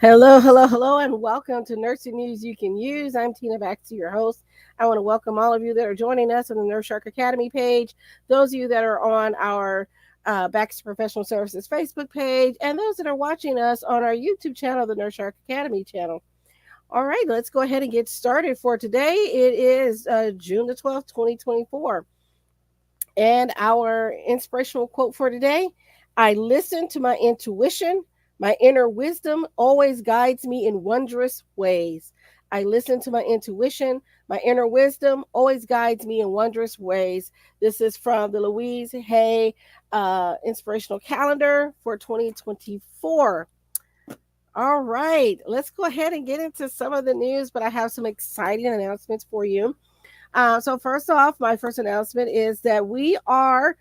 Hello, hello, hello, and welcome to Nursing News You Can Use. I'm Tina Baxter, your host. I want to welcome all of you that are joining us on the Nurse Shark Academy page, those of you that are on our Baxter Professional Services Facebook page, and those that are watching us on our YouTube channel, the Nurse Shark Academy channel. All right, let's go ahead and get started for today. It is June the 12th, 2024. And our inspirational quote for today: I listen to my intuition. My inner wisdom always guides me in wondrous ways. I listen to my intuition. My inner wisdom always guides me in wondrous ways. This is from the Louise Hay Inspirational Calendar for 2024. All right, let's go ahead and get into some of the news, but I have some exciting announcements for you. So first off, my first announcement is that we are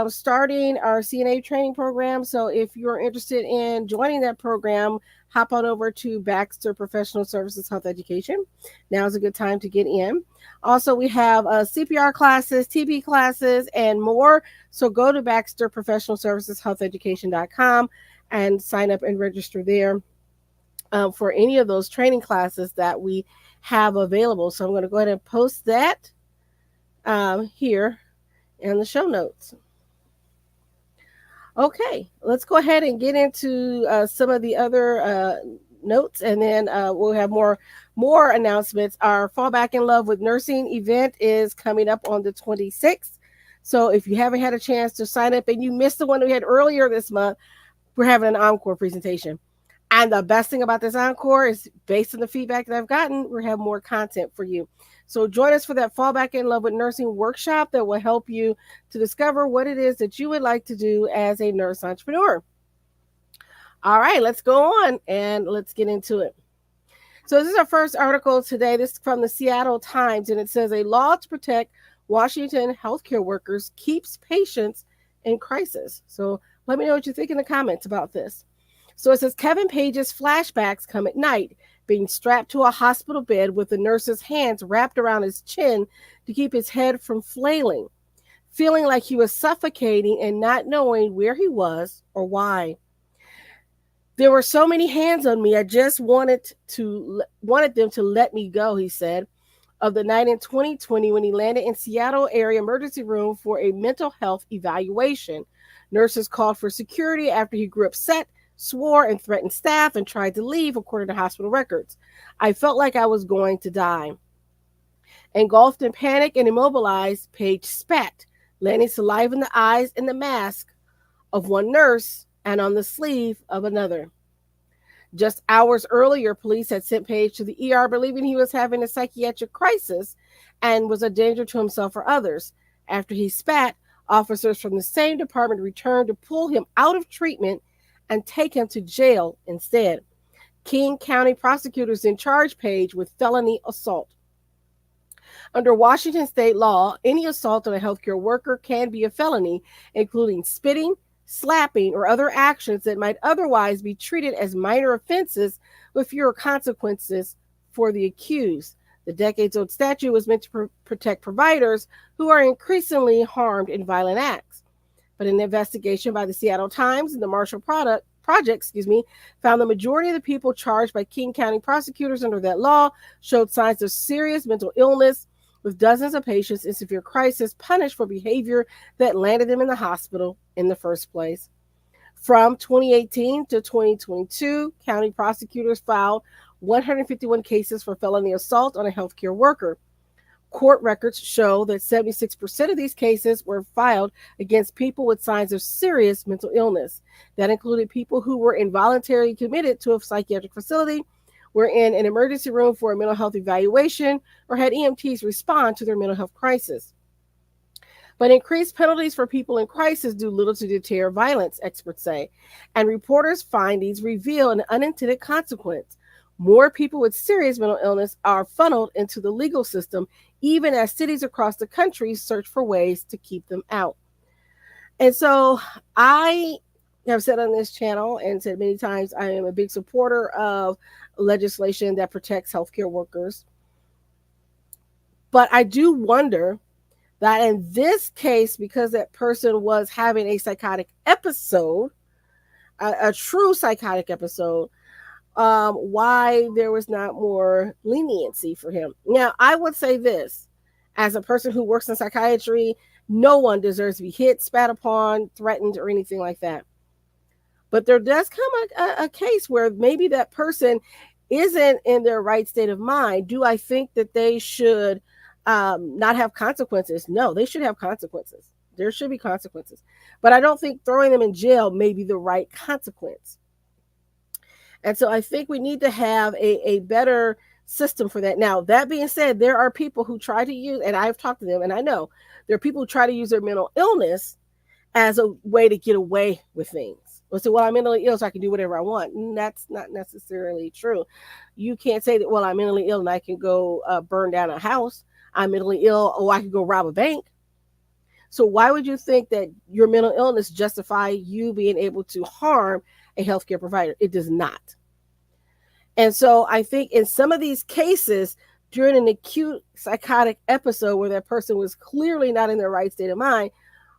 starting our CNA training program. So if you're interested in joining that program, hop on over to Baxter Professional Services Health Education. Now is a good time to get in. Also, we have CPR classes, TB classes, and more. So go to Baxter Professional Services Health Education.com and sign up and register there for any of those training classes that we have available. So I'm going to go ahead and post that here in the show notes. Okay, let's go ahead and get into some of the other notes, and then we'll have more announcements. Our Fall Back in Love with Nursing event is coming up on the 26th. So if you haven't had a chance to sign up and you missed the one we had earlier this month, we're having an encore presentation. And the best thing about this encore is, based on the feedback that I've gotten, we have more content for you. So join us for that Fall Back in Love with Nursing workshop that will help you to discover what it is that you would like to do as a nurse entrepreneur. All right, let's go on and let's get into it. So this is our first article today. This is from the Seattle Times, and it says a law to protect Washington healthcare workers keeps patients in crisis. So let me know what you think in the comments about this. So it says Kevin Page's flashbacks come at night, being strapped to a hospital bed with the nurse's hands wrapped around his chin to keep his head from flailing, feeling like he was suffocating and not knowing where he was or why. There were so many hands on me, I just wanted them to let me go, he said, of the night in 2020 when he landed in Seattle area emergency room for a mental health evaluation. Nurses called for security after he grew upset, swore and threatened staff, and tried to leave, according to hospital records. I felt like I was going to die. Engulfed in panic and immobilized, Page spat, landing saliva in the eyes and the mask of one nurse and on the sleeve of another. Just hours earlier, police had sent Page to the ER believing he was having a psychiatric crisis and was a danger to himself or others. After he spat, officers from the same department returned to pull him out of treatment and take him to jail instead. King County prosecutors then charged Page with felony assault. Under Washington state law, any assault on a healthcare worker can be a felony, including spitting, slapping, or other actions that might otherwise be treated as minor offenses with fewer consequences for the accused. The decades-old statute was meant to protect providers who are increasingly harmed in violent acts. But an investigation by the Seattle Times and the Marshall Project, found the majority of the people charged by King County prosecutors under that law showed signs of serious mental illness, with dozens of patients in severe crisis punished for behavior that landed them in the hospital in the first place. From 2018 to 2022, county prosecutors filed 151 cases for felony assault on a healthcare worker. Court records show that 76% of these cases were filed against people with signs of serious mental illness. That included people who were involuntarily committed to a psychiatric facility, were in an emergency room for a mental health evaluation, or had EMTs respond to their mental health crisis. But increased penalties for people in crisis do little to deter violence, experts say, and reporters' findings reveal an unintended consequence. More people with serious mental illness are funneled into the legal system, even as cities across the country search for ways to keep them out. And so I have said on this channel and said many times, I am a big supporter of legislation that protects healthcare workers. But I do wonder that in this case, because that person was having a psychotic episode, a true psychotic episode, why there was not more leniency for him. Now, I would say this, as a person who works in psychiatry, no one deserves to be hit, spat upon, threatened, or anything like that. But there does come a case where maybe that person isn't in their right state of mind. Do I think that they should not have consequences? No, they should have consequences. There should be consequences. But I don't think throwing them in jail may be the right consequence. And so I think we need to have a better system for that. Now, that being said, there are people who try to use, and I've talked to them, and I know there are people who try to use their mental illness as a way to get away with things. So, well, I'm mentally ill, so I can do whatever I want. And that's not necessarily true. You can't say that, well, I'm mentally ill and I can go burn down a house. I'm mentally ill, oh, I can go rob a bank. So why would you think that your mental illness justify you being able to harm a healthcare provider? It does not. And so I think in some of these cases, during an acute psychotic episode where that person was clearly not in their right state of mind,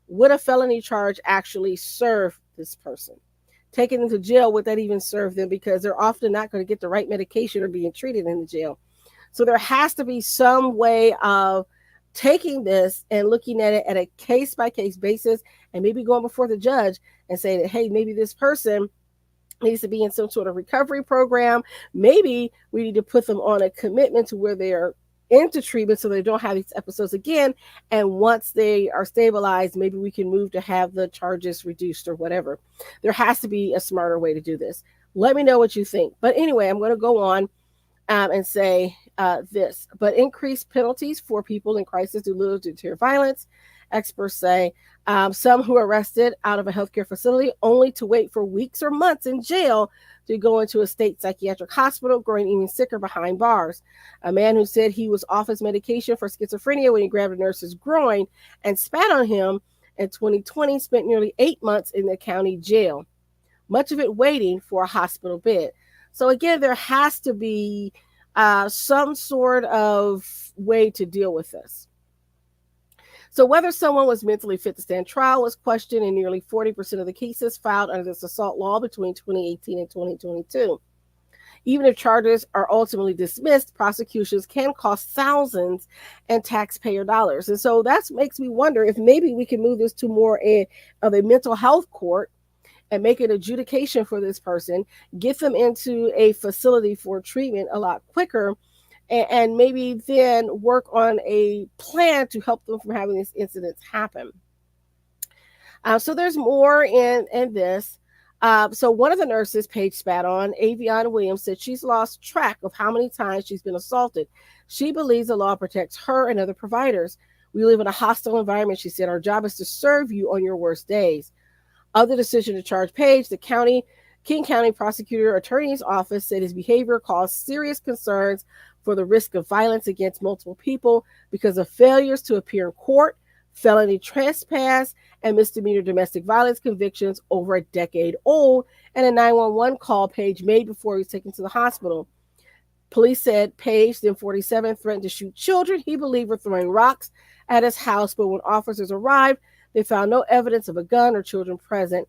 would a felony charge actually serve this person? Taking them to jail, would that even serve them? Because they're often not going to get the right medication or being treated in the jail. So there has to be some way of taking this and looking at it at a case-by-case basis, and maybe going before the judge and saying that, hey, maybe this person needs to be in some sort of recovery program. Maybe we need to put them on a commitment to where they are into treatment so they don't have these episodes again. And once they are stabilized, maybe we can move to have the charges reduced or whatever. There has to be a smarter way to do this. Let me know what you think. But anyway, I'm going to go on and say this. But increased penalties for people in crisis due to violence. Experts say some who are arrested out of a healthcare facility only to wait for weeks or months in jail to go into a state psychiatric hospital, growing even sicker behind bars. A man who said he was off his medication for schizophrenia when he grabbed a nurse's groin and spat on him in 2020 spent nearly 8 months in the county jail, much of it waiting for a hospital bed. So again, there has to be some sort of way to deal with this. So whether someone was mentally fit to stand trial was questioned in nearly 40% of the cases filed under this assault law between 2018 and 2022. Even if charges are ultimately dismissed, prosecutions can cost thousands in taxpayer dollars. And so that makes me wonder if maybe we can move this to more of a mental health court and make an adjudication for this person, get them into a facility for treatment a lot quicker, and maybe then work on a plan to help them from having these incidents happen. So there's more in this. So one of the nurses Paige spat on, Avion Williams, said she's lost track of how many times she's been assaulted. She believes the law protects her and other providers. We live in a hostile environment, she said. Our job is to serve you on your worst days. Of the decision to charge Paige, the King County Prosecutor Attorney's Office said his behavior caused serious concerns for the risk of violence against multiple people because of failures to appear in court, felony trespass, and misdemeanor domestic violence convictions over a decade old, and a 911 call Paige made before he was taken to the hospital. Police said Paige, then 47, threatened to shoot children he believed were throwing rocks at his house, but when officers arrived, they found no evidence of a gun or children present.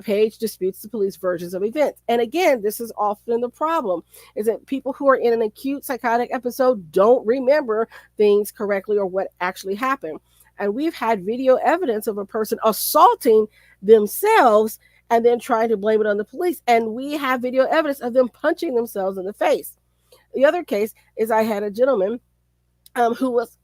Paige disputes the police versions of events. And again, this is often the problem, is that people who are in an acute psychotic episode don't remember things correctly or what actually happened. And we've had video evidence of a person assaulting themselves and then trying to blame it on the police. And we have video evidence of them punching themselves in the face. The other case is I had a gentleman who was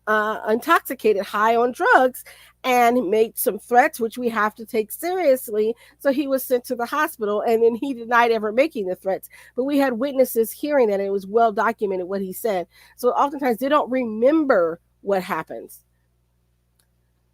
intoxicated, high on drugs, and made some threats, which we have to take seriously. So he was sent to the hospital, and then he denied ever making the threats. But we had witnesses hearing that, and it was well documented what he said. So oftentimes they don't remember what happens.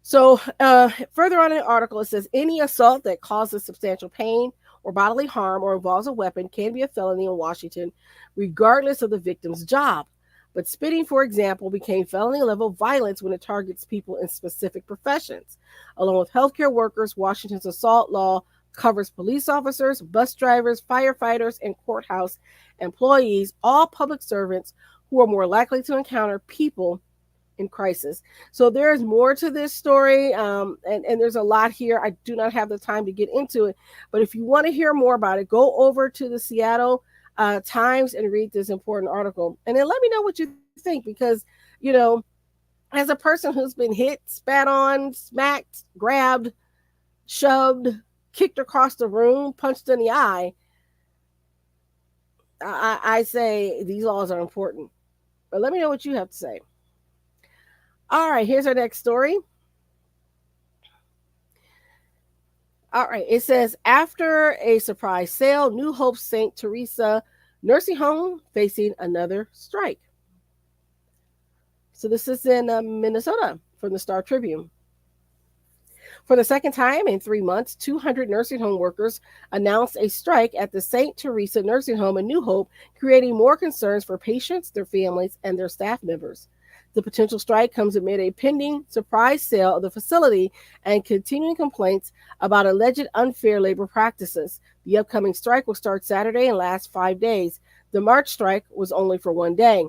So further on in the article, it says, any assault that causes substantial pain or bodily harm or involves a weapon can be a felony in Washington, regardless of the victim's job. But spitting, for example, became felony-level violence when it targets people in specific professions. Along with healthcare workers, Washington's assault law covers police officers, bus drivers, firefighters, and courthouse employees, all public servants who are more likely to encounter people in crisis. So there is more to this story, and there's a lot here. I do not have the time to get into it. But if you want to hear more about it, go over to the Seattle Times and read this important article. And then let me know what you think because, you know, as a person who's been hit, spat on, smacked, grabbed, shoved, kicked across the room, punched in the eye, I say these laws are important. But let me know what you have to say. All right, here's our next story. All right, it says after a surprise sale, New Hope St. Teresa nursing home facing another strike. So this is in Minnesota from the Star Tribune. For the second time in 3 months, 200 nursing home workers announced a strike at the St. Teresa Nursing Home in New Hope, creating more concerns for patients, their families, and their staff members. The potential strike comes amid a pending surprise sale of the facility and continuing complaints about alleged unfair labor practices. The upcoming strike will start Saturday and last 5 days. The March strike was only for one day.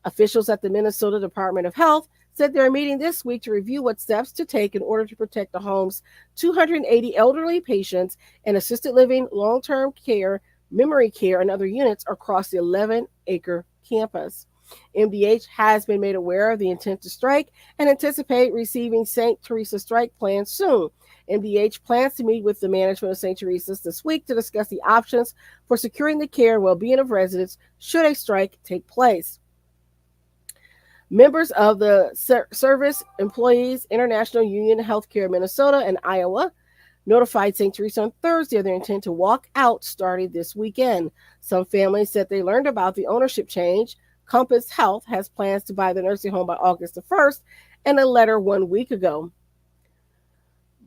Officials at the Minnesota Department of Health said they're meeting this week to review what steps to take in order to protect the home's 280 elderly patients in assisted living, long-term care, memory care, and other units across the 11-acre campus. MDH has been made aware of the intent to strike and anticipate receiving St. Teresa strike plans soon. MDH plans to meet with the management of St. Teresa's this week to discuss the options for securing the care and well-being of residents should a strike take place. Members of the Service Employees International Union Healthcare Minnesota and Iowa notified St. Teresa on Thursday of their intent to walk out starting this weekend. Some families said they learned about the ownership change. Compass Health has plans to buy the nursing home by August the 1st, and a letter 1 week ago.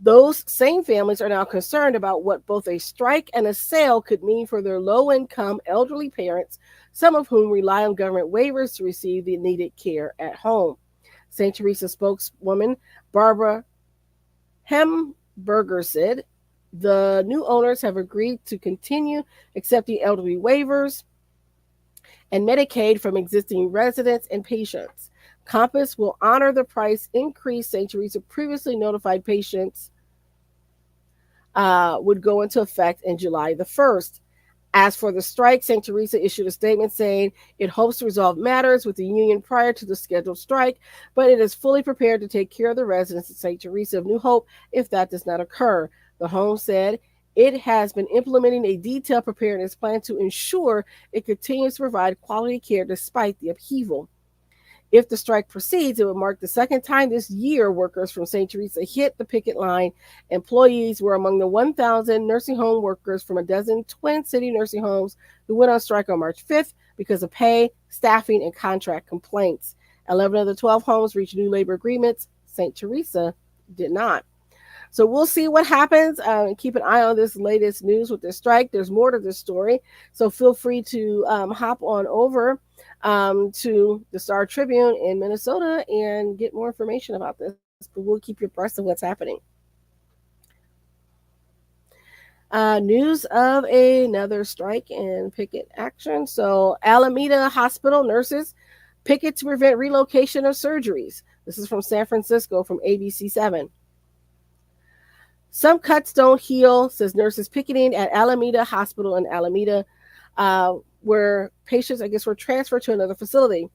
Those same families are now concerned about what both a strike and a sale could mean for their low-income elderly parents, some of whom rely on government waivers to receive the needed care at home. St. Teresa spokeswoman Barbara Hemberger said the new owners have agreed to continue accepting elderly waivers and Medicaid from existing residents and patients. Compass will honor the price increase St. Teresa previously notified patients would go into effect in July the 1st. As for the strike, St. Teresa issued a statement saying it hopes to resolve matters with the union prior to the scheduled strike, but it is fully prepared to take care of the residents of St. Teresa of New Hope if that does not occur. The home said it has been implementing a detailed preparedness plan to ensure it continues to provide quality care despite the upheaval. If the strike proceeds, it would mark the second time this year workers from St. Teresa hit the picket line. Employees were among the 1,000 nursing home workers from a dozen Twin City nursing homes who went on strike on March 5th because of pay, staffing, and contract complaints. 11 of the 12 homes reached new labor agreements. St. Teresa did not. So we'll see what happens. Keep an eye on this latest news with this strike. There's more to this story. So feel free to hop on over to the Star Tribune in Minnesota and get more information about this. But we'll keep you abreast of what's happening. News of another strike and picket action. So Alameda Hospital nurses picket to prevent relocation of surgeries. This is from San Francisco from ABC7. Some cuts don't heal, says nurses picketing at Alameda Hospital in Alameda, where patients, I guess, were transferred to another facility,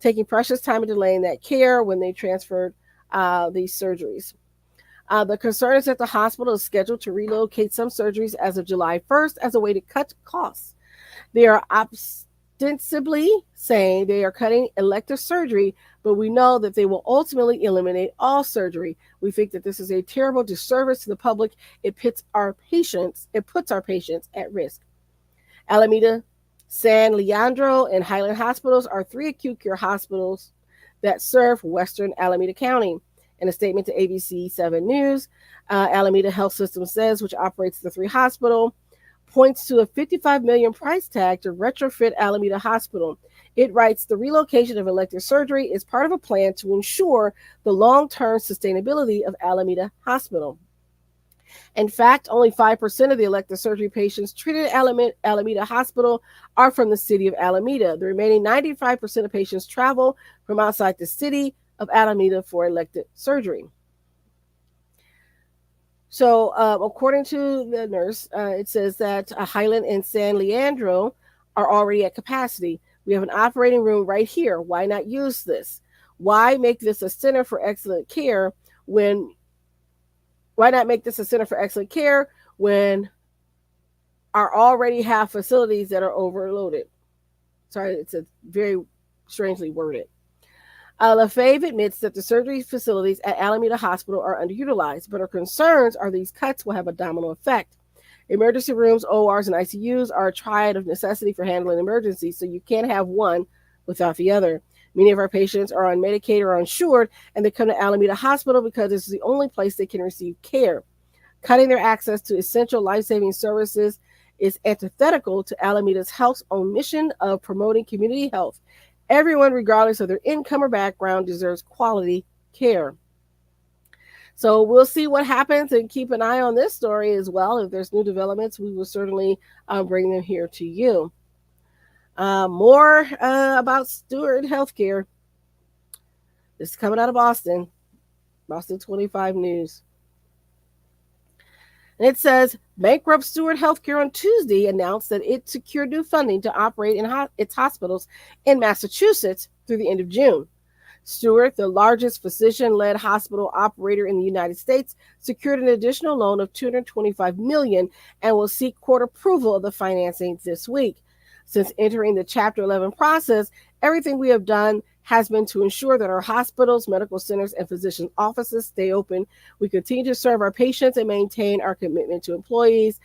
taking precious time and delaying that care when they transferred these surgeries. The concern is that the hospital is scheduled to relocate some surgeries as of July 1st as a way to cut costs. They are ostensibly saying they are cutting elective surgery, but we know that they will ultimately eliminate all surgery. We think that this is a terrible disservice to the public. It puts our patients at risk. Alameda, San Leandro, and Highland Hospitals are 3 acute care hospitals that serve Western Alameda County. In a statement to ABC 7 News, Alameda Health System says, which operates the 3 hospitals, points to a $55 million price tag to retrofit Alameda Hospital. It writes, the relocation of elective surgery is part of a plan to ensure the long-term sustainability of Alameda Hospital. In fact, only 5% of the elective surgery patients treated at Alameda Hospital are from the city of Alameda. The remaining 95% of patients travel from outside the city of Alameda for elective surgery. So, according to the nurse, it says that Highland and San Leandro are already at capacity. We have an operating room right here. Why not use this? Why make this a center for excellent care when why not make this a center for excellent care when our already have facilities that are overloaded? Sorry, it's a very strangely worded. Lefebvre admits that the surgery facilities at Alameda Hospital are underutilized, but her concerns are these cuts will have a domino effect. Emergency rooms, ORs, and ICUs are a triad of necessity for handling emergencies, so you can't have one without the other. Many of our patients are on Medicaid or uninsured, and they come to Alameda Hospital because this is the only place they can receive care. Cutting their access to essential life-saving services is antithetical to Alameda's Health's own mission of promoting community health. Everyone, regardless of their income or background, deserves quality care. So we'll see what happens and keep an eye on this story as well. If there's new developments, we will certainly bring them here to you. More about Steward Healthcare. This is coming out of Boston, Boston 25 News. And it says bankrupt Steward Healthcare on Tuesday announced that it secured new funding to operate in its hospitals in Massachusetts through the end of June. Steward, the largest physician-led hospital operator in the United States, secured an additional loan of $225 million and will seek court approval of the financing this week. Since entering the Chapter 11 process, everything we have done has been to ensure that our hospitals, medical centers, and physician offices stay open. We continue to serve our patients and maintain our commitment to employees,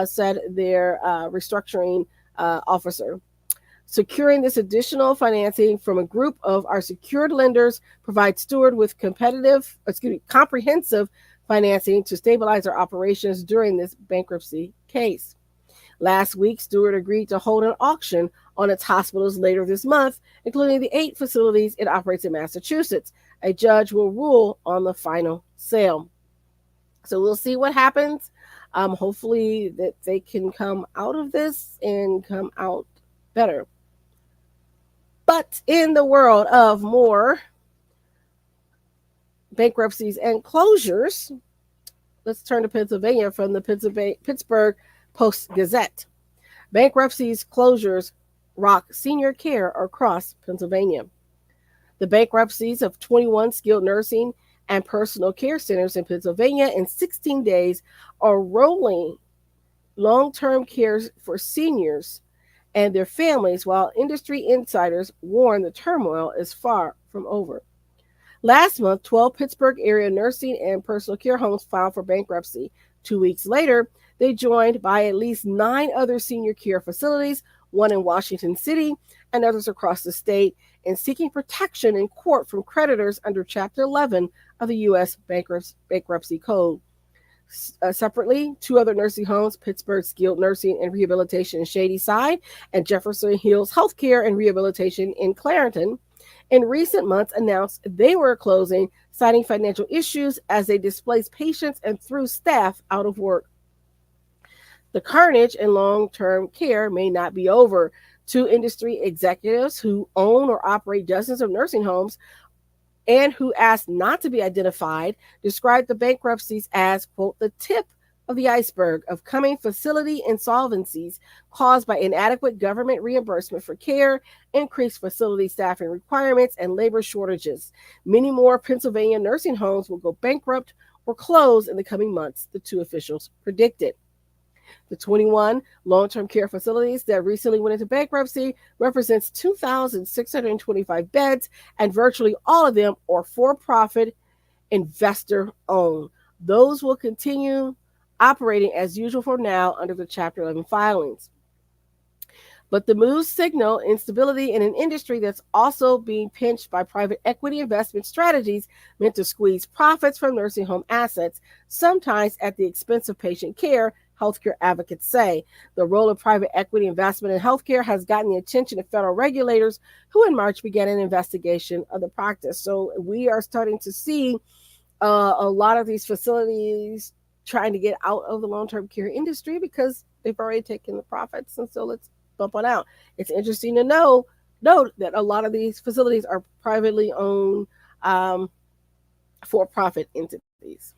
said their restructuring officer. Securing this additional financing from a group of our secured lenders provides Steward with comprehensive financing to stabilize our operations during this bankruptcy case. Last week, Steward agreed to hold an auction on its hospitals later this month, including the 8 facilities it operates in Massachusetts. A judge will rule on the final sale. So we'll see what happens. Hopefully that they can come out of this and come out better. But in the world of more bankruptcies and closures, let's turn to Pennsylvania from the Pittsburgh Post-Gazette. Bankruptcies, closures rock senior care across Pennsylvania. The bankruptcies of 21 skilled nursing and personal care centers in Pennsylvania in 16 days are rolling long-term care for seniors and their families, while industry insiders warn the turmoil is far from over. Last month, 12 Pittsburgh area nursing and personal care homes filed for bankruptcy. 2 weeks later, they joined by at least 9 other senior care facilities, one in Washington City and others across the state, in seeking protection in court from creditors under Chapter 11 of the U.S. Bankruptcy Code. Separately, 2 other nursing homes, Pittsburgh Skilled Nursing and Rehabilitation in Shadyside and Jefferson Hills Healthcare and Rehabilitation in Clarendon, in recent months announced they were closing, citing financial issues as they displaced patients and threw staff out of work. The carnage in long-term care may not be over. 2 industry executives who own or operate dozens of nursing homes and who asked not to be identified described the bankruptcies as, quote, the tip of the iceberg of coming facility insolvencies caused by inadequate government reimbursement for care, increased facility staffing requirements, and labor shortages. Many more Pennsylvania nursing homes will go bankrupt or close in the coming months, the 2 officials predicted. The 21 long-term care facilities that recently went into bankruptcy represents 2,625 beds, and virtually all of them are for-profit, investor-owned. Those will continue operating as usual for now under the Chapter 11 filings. But the moves signal instability in an industry that's also being pinched by private equity investment strategies meant to squeeze profits from nursing home assets, sometimes at the expense of patient care, healthcare advocates say. The role of private equity investment in healthcare has gotten the attention of federal regulators, who in March began an investigation of the practice. So we are starting to see a lot of these facilities trying to get out of the long-term care industry because they've already taken the profits. And so let's bump on out. It's interesting to note that a lot of these facilities are privately owned for-profit entities.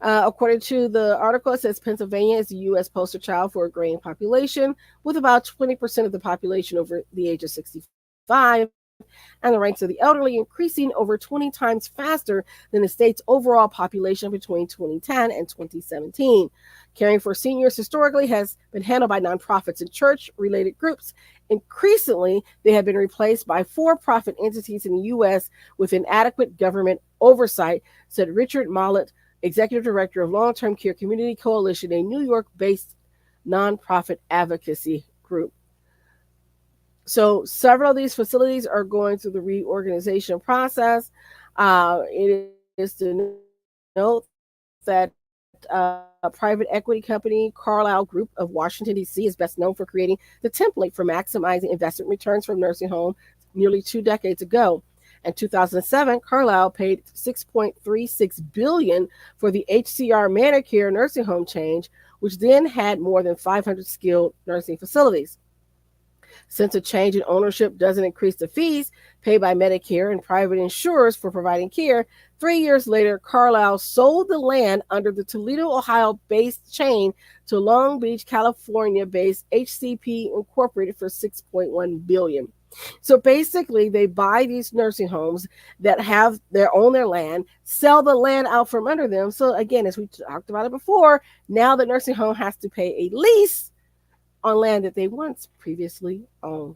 According to the article, it says Pennsylvania is the U.S. poster child for a graying population, with about 20% of the population over the age of 65, and the ranks of the elderly increasing over 20 times faster than the state's overall population between 2010 and 2017. Caring for seniors historically has been handled by nonprofits and church related groups. Increasingly, they have been replaced by for profit entities in the U.S. with inadequate government oversight, said Richard Mollett, executive director of Long Term Care Community Coalition, a New York based nonprofit advocacy group. So, several of these facilities are going through the reorganization process. It is to note that private equity company Carlyle Group of Washington, D.C., is best known for creating the template for maximizing investment returns from nursing homes nearly 2 decades ago. In 2007, Carlyle paid $6.36 billion for the HCR Manicare nursing home change, which then had more than 500 skilled nursing facilities. Since a change in ownership doesn't increase the fees paid by Medicare and private insurers for providing care, 3 years later, Carlyle sold the land under the Toledo, Ohio based chain to Long Beach, California based HCP Incorporated for $6.1 billion. So basically, they buy these nursing homes that have their own their land, sell the land out from under them. So again, as we talked about it before, now the nursing home has to pay a lease on land that they once previously owned.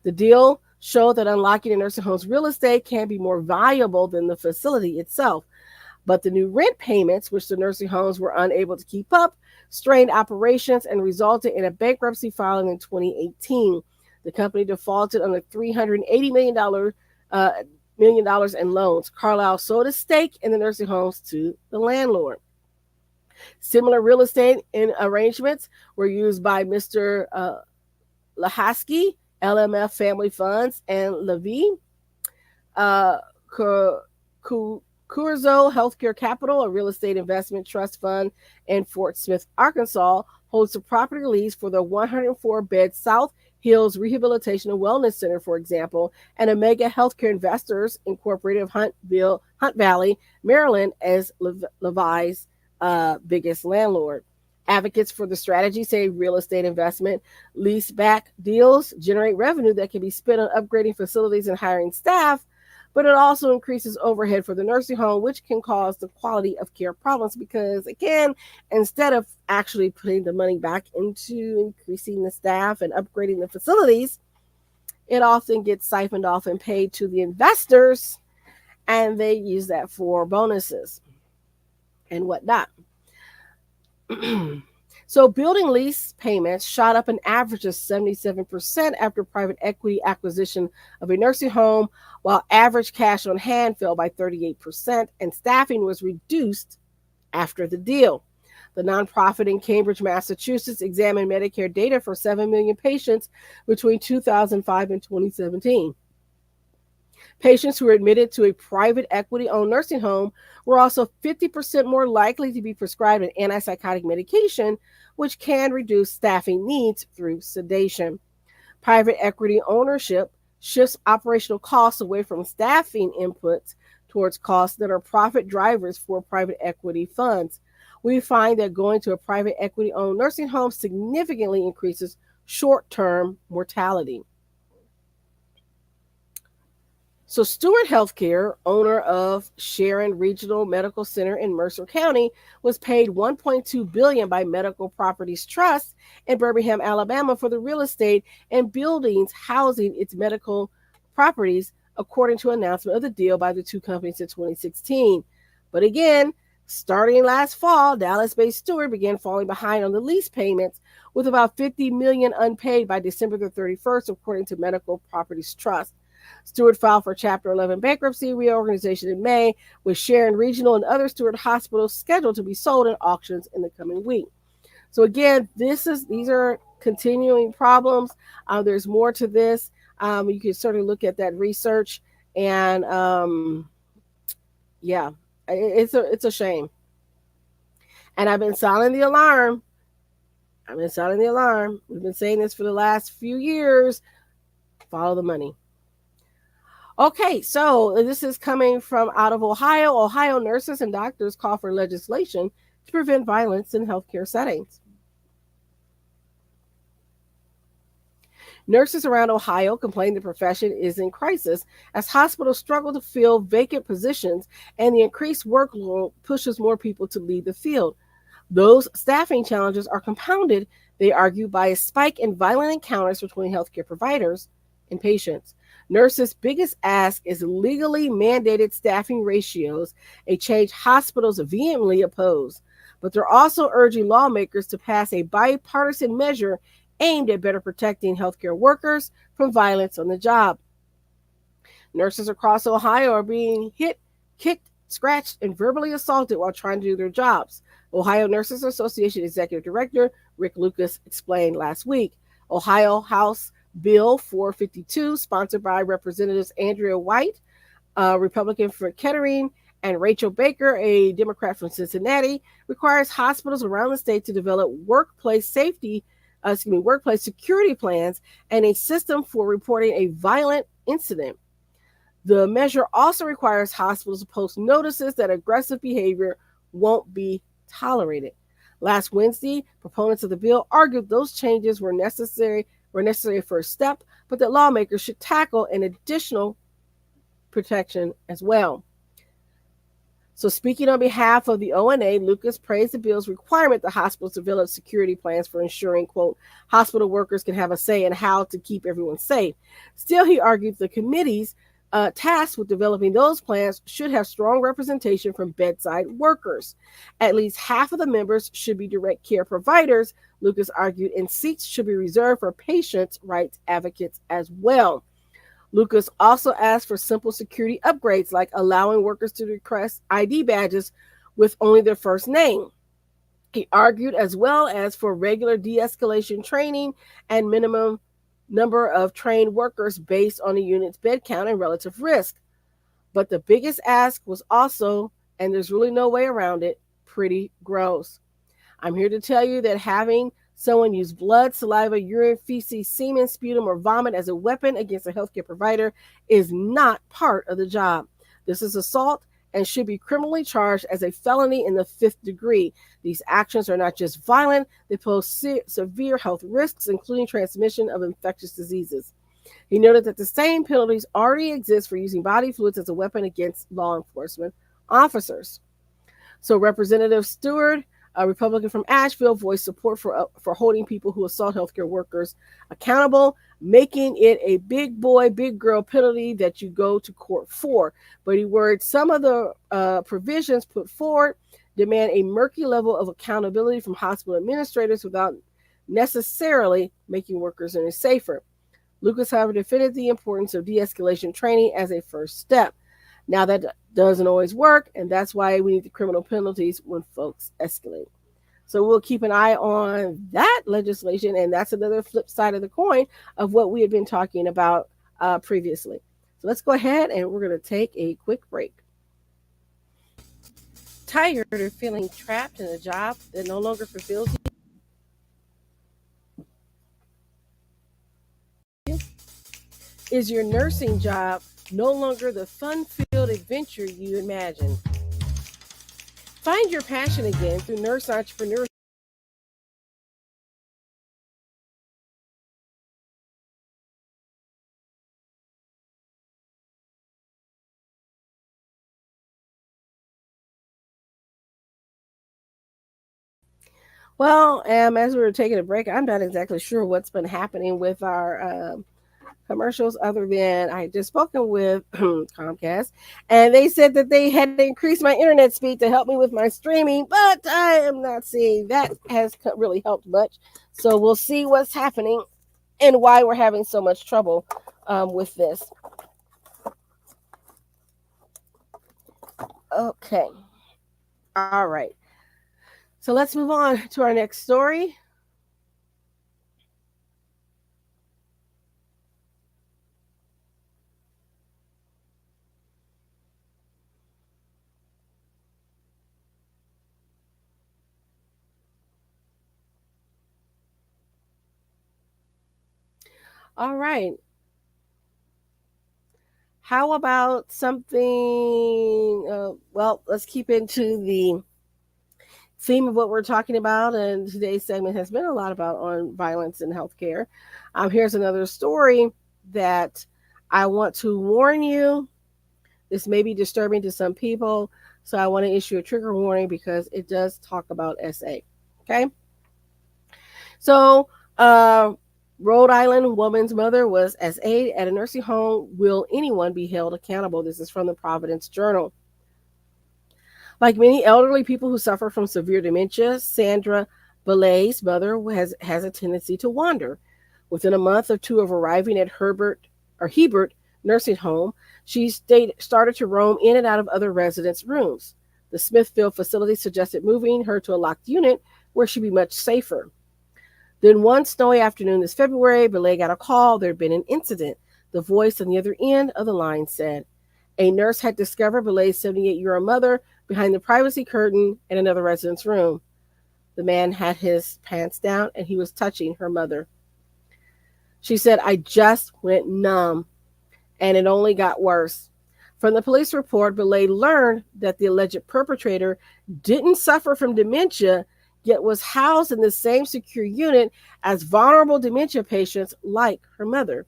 The deal showed that unlocking a nursing home's real estate can be more valuable than the facility itself. But the new rent payments, which the nursing homes were unable to keep up, strained operations and resulted in a bankruptcy filing in 2018. The company defaulted on a $380 million in loans. Carlyle sold a stake in the nursing homes to the landlord. Similar real estate in arrangements were used by Mr. Lahasky, LMF Family Funds, and Levy. Curzo Healthcare Capital, a real estate investment trust fund in Fort Smith, Arkansas, holds the property lease for the 104-bed South Hills Rehabilitation and Wellness Center, for example, and Omega Healthcare Investors Incorporated of Hunt Valley, Maryland, as Levi's biggest landlord. Advocates for the strategy say real estate investment lease back deals generate revenue that can be spent on upgrading facilities and hiring staff, but it also increases overhead for the nursing home, which can cause the quality of care problems because, again, instead of actually putting the money back into increasing the staff and upgrading the facilities, it often gets siphoned off and paid to the investors, and they use that for bonuses and whatnot. So building lease payments shot up an average of 77% after private equity acquisition of a nursing home, while average cash on hand fell by 38% and staffing was reduced after the deal. The nonprofit in Cambridge, Massachusetts examined Medicare data for 7 million patients between 2005 and 2017. Patients who were admitted to a private equity-owned nursing home were also 50% more likely to be prescribed an antipsychotic medication, which can reduce staffing needs through sedation. Private equity ownership shifts operational costs away from staffing inputs towards costs that are profit drivers for private equity funds. We find that going to a private equity-owned nursing home significantly increases short-term mortality. So Steward Healthcare, owner of Sharon Regional Medical Center in Mercer County, was paid $1.2 billion by Medical Properties Trust in Birmingham, Alabama, for the real estate and buildings housing its medical properties, according to an announcement of the deal by the two companies in 2016. But again, starting last fall, Dallas-based Steward began falling behind on the lease payments, with about $50 million unpaid by December the 31st, according to Medical Properties Trust. Steward filed for Chapter 11 bankruptcy reorganization in May, with Sharon Regional and other Steward hospitals scheduled to be sold in auctions in the coming week. So again, these are continuing problems. There's more to this. You can certainly look at that research, and yeah, it's a shame. And I've been sounding the alarm. We've been saying this for the last few years. Follow the money. Okay, so this is coming from out of Ohio. Ohio nurses and doctors call for legislation to prevent violence in healthcare settings. Nurses around Ohio complain the profession is in crisis as hospitals struggle to fill vacant positions and the increased workload pushes more people to leave the field. Those staffing challenges are compounded, they argue, by a spike in violent encounters between healthcare providers and patients. Nurses' biggest ask is legally mandated staffing ratios, a change hospitals vehemently oppose. But they're also urging lawmakers to pass a bipartisan measure aimed at better protecting healthcare workers from violence on the job. Nurses across Ohio are being hit, kicked, scratched, and verbally assaulted while trying to do their jobs. Ohio Nurses Association Executive Director Rick Lucas explained last week. Ohio House Bill 452, sponsored by Representatives Andrea White, a Republican from Kettering, and Rachel Baker, a Democrat from Cincinnati, requires hospitals around the state to develop workplace security plans and a system for reporting a violent incident. The measure also requires hospitals to post notices that aggressive behavior won't be tolerated. Last Wednesday, proponents of the bill argued those changes were necessary first step, but that lawmakers should tackle an additional protection as well. So, speaking on behalf of the ONA, Lucas praised the bill's requirement that hospitals develop security plans for ensuring, quote, hospital workers can have a say in how to keep everyone safe. Still, he argued the committees tasked with developing those plans should have strong representation from bedside workers. At least half of the members should be direct care providers, Lucas argued, and seats should be reserved for patients' rights advocates as well. Lucas also asked for simple security upgrades like allowing workers to request ID badges with only their first name. He argued as well as for regular de escalation training and minimum number of trained workers based on the unit's bed count and relative risk. But the biggest ask was also, and there's really no way around it, pretty gross. I'm here to tell you that having someone use blood, saliva, urine, feces, semen, sputum, or vomit as a weapon against a healthcare provider is not part of the job. This is assault and should be criminally charged as a felony in the fifth degree. These actions are not just violent, they pose severe health risks, including transmission of infectious diseases. He noted that the same penalties already exist for using body fluids as a weapon against law enforcement officers. So Representative Stewart, a Republican from Asheville, voiced support for holding people who assault healthcare workers accountable, making it a big boy, big girl penalty that you go to court for. But he worried some of the provisions put forward demand a murky level of accountability from hospital administrators without necessarily making workers any safer. Lucas, however, defended the importance of de escalation training as a first step. Now, that doesn't always work, and that's why we need the criminal penalties when folks escalate. So we'll keep an eye on that legislation, and that's another flip side of the coin of what we had been talking about previously. So let's go ahead and we're going to take a quick break. Tired of feeling trapped in a job that no longer fulfills you? Is your nursing job no longer the fun filled adventure you imagined? Find your passion again through Nurse Entrepreneur. Well, as we were taking a break, I'm not exactly sure what's been happening with our commercials other than I had just spoken with Comcast, and they said that they had increased my internet speed to help me with my streaming, but I am not seeing that has really helped much. So we'll see what's happening and why we're having so much trouble with this. Okay. All right. So let's move on to our next story. All right. How about something? Well, let's keep into the theme of what we're talking about. And today's segment has been a lot about on violence in healthcare. Here's another story that I want to warn you. This may be disturbing to some people, so I want to issue a trigger warning because it does talk about SA. Okay, so Rhode Island woman's mother was SA at a nursing home. Will anyone be held accountable? This is from the Providence Journal. Like many elderly people who suffer from severe dementia, Sandra Belay's mother has a tendency to wander. Within a month or two of arriving at Hebert nursing home, she started to roam in and out of other residents' rooms. The Smithfield facility suggested moving her to a locked unit where she'd be much safer. Then one snowy afternoon this February, Belay got a call. There had been an incident. The voice on the other end of the line said a nurse had discovered Belay's 78-year-old mother behind the privacy curtain in another resident's room. The man had his pants down and he was touching her mother. She said, I just went numb, and it only got worse. From the police report, Belay learned that the alleged perpetrator didn't suffer from dementia, yet was housed in the same secure unit as vulnerable dementia patients like her mother.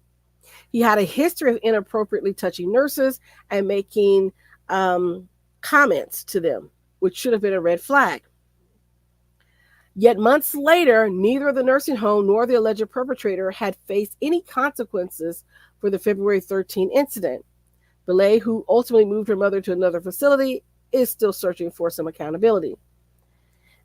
He had a history of inappropriately touching nurses and making comments to them, which should have been a red flag. Yet months later, neither the nursing home nor the alleged perpetrator had faced any consequences for the February 13 incident. Belay, who ultimately moved her mother to another facility, is still searching for some accountability.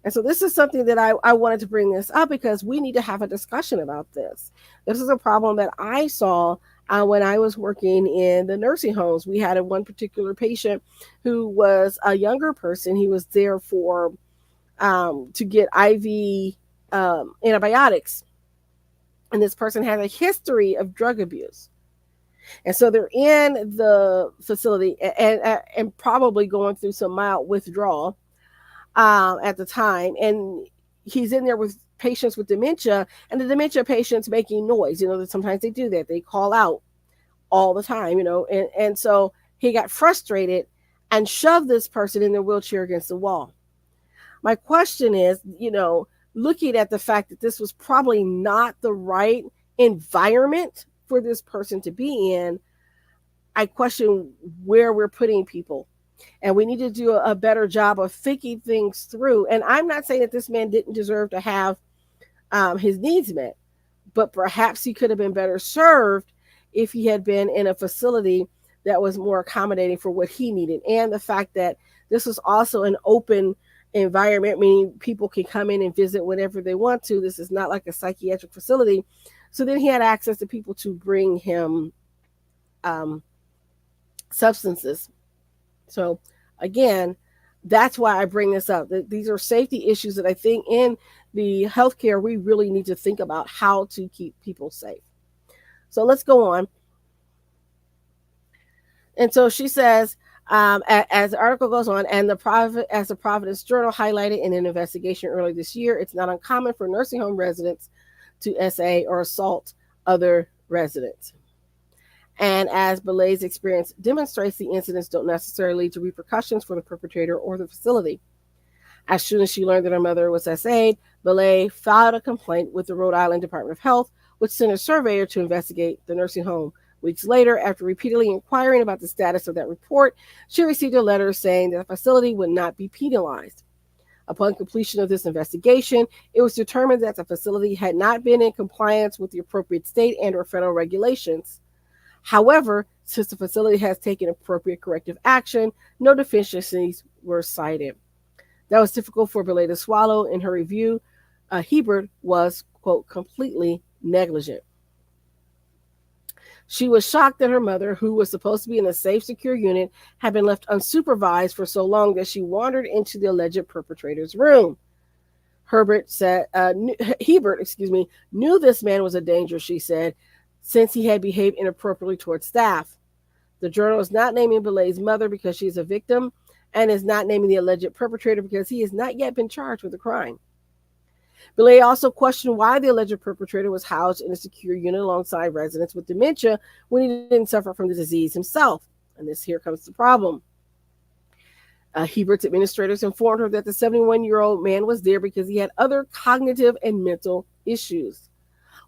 And so this is something that I wanted to bring this up because we need to have a discussion about this. This is a problem that I saw when I was working in the nursing homes. We had one particular patient who was a younger person. He was there for to get IV antibiotics. And this person had a history of drug abuse. And so they're in the facility and probably going through some mild withdrawal at the time. And he's in there with patients with dementia, and the dementia patients making noise. That sometimes they do that. They call out all the time, and so he got frustrated and shoved this person in their wheelchair against the wall. My question is, looking at the fact that this was probably not the right environment for this person to be in, I question where we're putting people. And we need to do a better job of thinking things through. And I'm not saying that this man didn't deserve to have his needs met, but perhaps he could have been better served if he had been in a facility that was more accommodating for what he needed. And the fact that this was also an open environment, meaning people can come in and visit whenever they want to. This is not like a psychiatric facility. So then he had access to people to bring him substances. So again, that's why I bring this up. These are safety issues that I think in the healthcare, we really need to think about how to keep people safe. So let's go on. And so she says, as the article goes on, as the Providence Journal highlighted in an investigation earlier this year, it's not uncommon for nursing home residents to SA or assault other residents. And as Belay's experience demonstrates, the incidents don't necessarily lead to repercussions for the perpetrator or the facility. As soon as she learned that her mother was SA'd, Belay filed a complaint with the Rhode Island Department of Health, which sent a surveyor to investigate the nursing home. Weeks later, after repeatedly inquiring about the status of that report, she received a letter saying that the facility would not be penalized. Upon completion of this investigation, it was determined that the facility had not been in compliance with the appropriate state and or federal regulations. However, since the facility has taken appropriate corrective action, no deficiencies were cited. That was difficult for Belay to swallow. In her review, Hebert was, quote, completely negligent. She was shocked that her mother, who was supposed to be in a safe, secure unit, had been left unsupervised for so long that she wandered into the alleged perpetrator's room. Hebert, knew this man was a danger, she said, since he had behaved inappropriately towards staff. The journal is not naming Belay's mother because she is a victim and is not naming the alleged perpetrator because he has not yet been charged with a crime. Belay also questioned why the alleged perpetrator was housed in a secure unit alongside residents with dementia when he didn't suffer from the disease himself. And here comes the problem. Hebert's administrators informed her that the 71-year-old man was there because he had other cognitive and mental issues.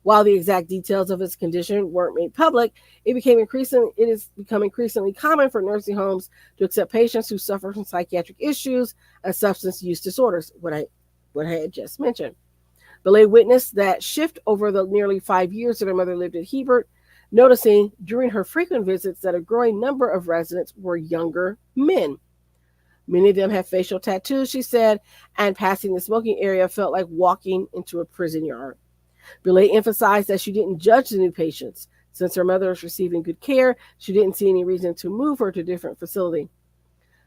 While the exact details of his condition weren't made public, it has become increasingly common for nursing homes to accept patients who suffer from psychiatric issues and substance use disorders, what I had just mentioned. Belay witnessed that shift over the nearly 5 years that her mother lived at Hebert, noticing during her frequent visits that a growing number of residents were younger men. Many of them have facial tattoos, she said, and passing the smoking area felt like walking into a prison yard. Belay emphasized that she didn't judge the new patients. Since her mother was receiving good care, she didn't see any reason to move her to a different facility.